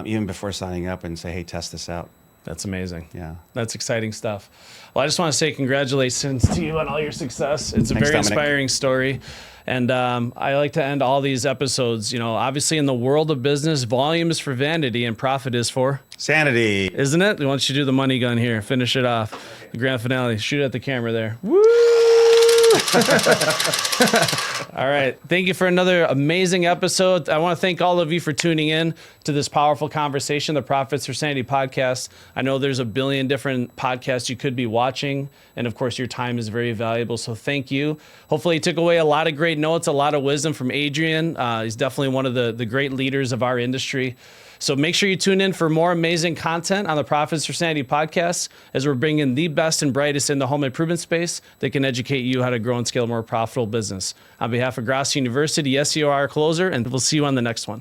Even before signing up, and say, hey, test this out. That's amazing. Yeah. That's exciting stuff. Well, I just want to say congratulations to you on all your success. It's a Thanks, very Dominic. inspiring story. And I like to end all these episodes, obviously in the world of business, volume is for vanity and profit is for Sanity. Isn't it? We want you to do the money gun here. Finish it off. Okay. The grand finale. Shoot at the camera there. Woo! All right. Thank you for another amazing episode. I want to thank all of you for tuning in to this powerful conversation, the Profits for Sanity podcast. I know there's a billion different podcasts you could be watching. And of course, your time is very valuable. So thank you. Hopefully you took away a lot of great notes, a lot of wisdom from Adrian. He's definitely one of the great leaders of our industry. So make sure you tune in for more amazing content on the Profits for Sanity podcast, as we're bringing the best and brightest in the home improvement space that can educate you how to grow and scale a more profitable business. On behalf of Grosso University, SEOR Closer, and we'll see you on the next one.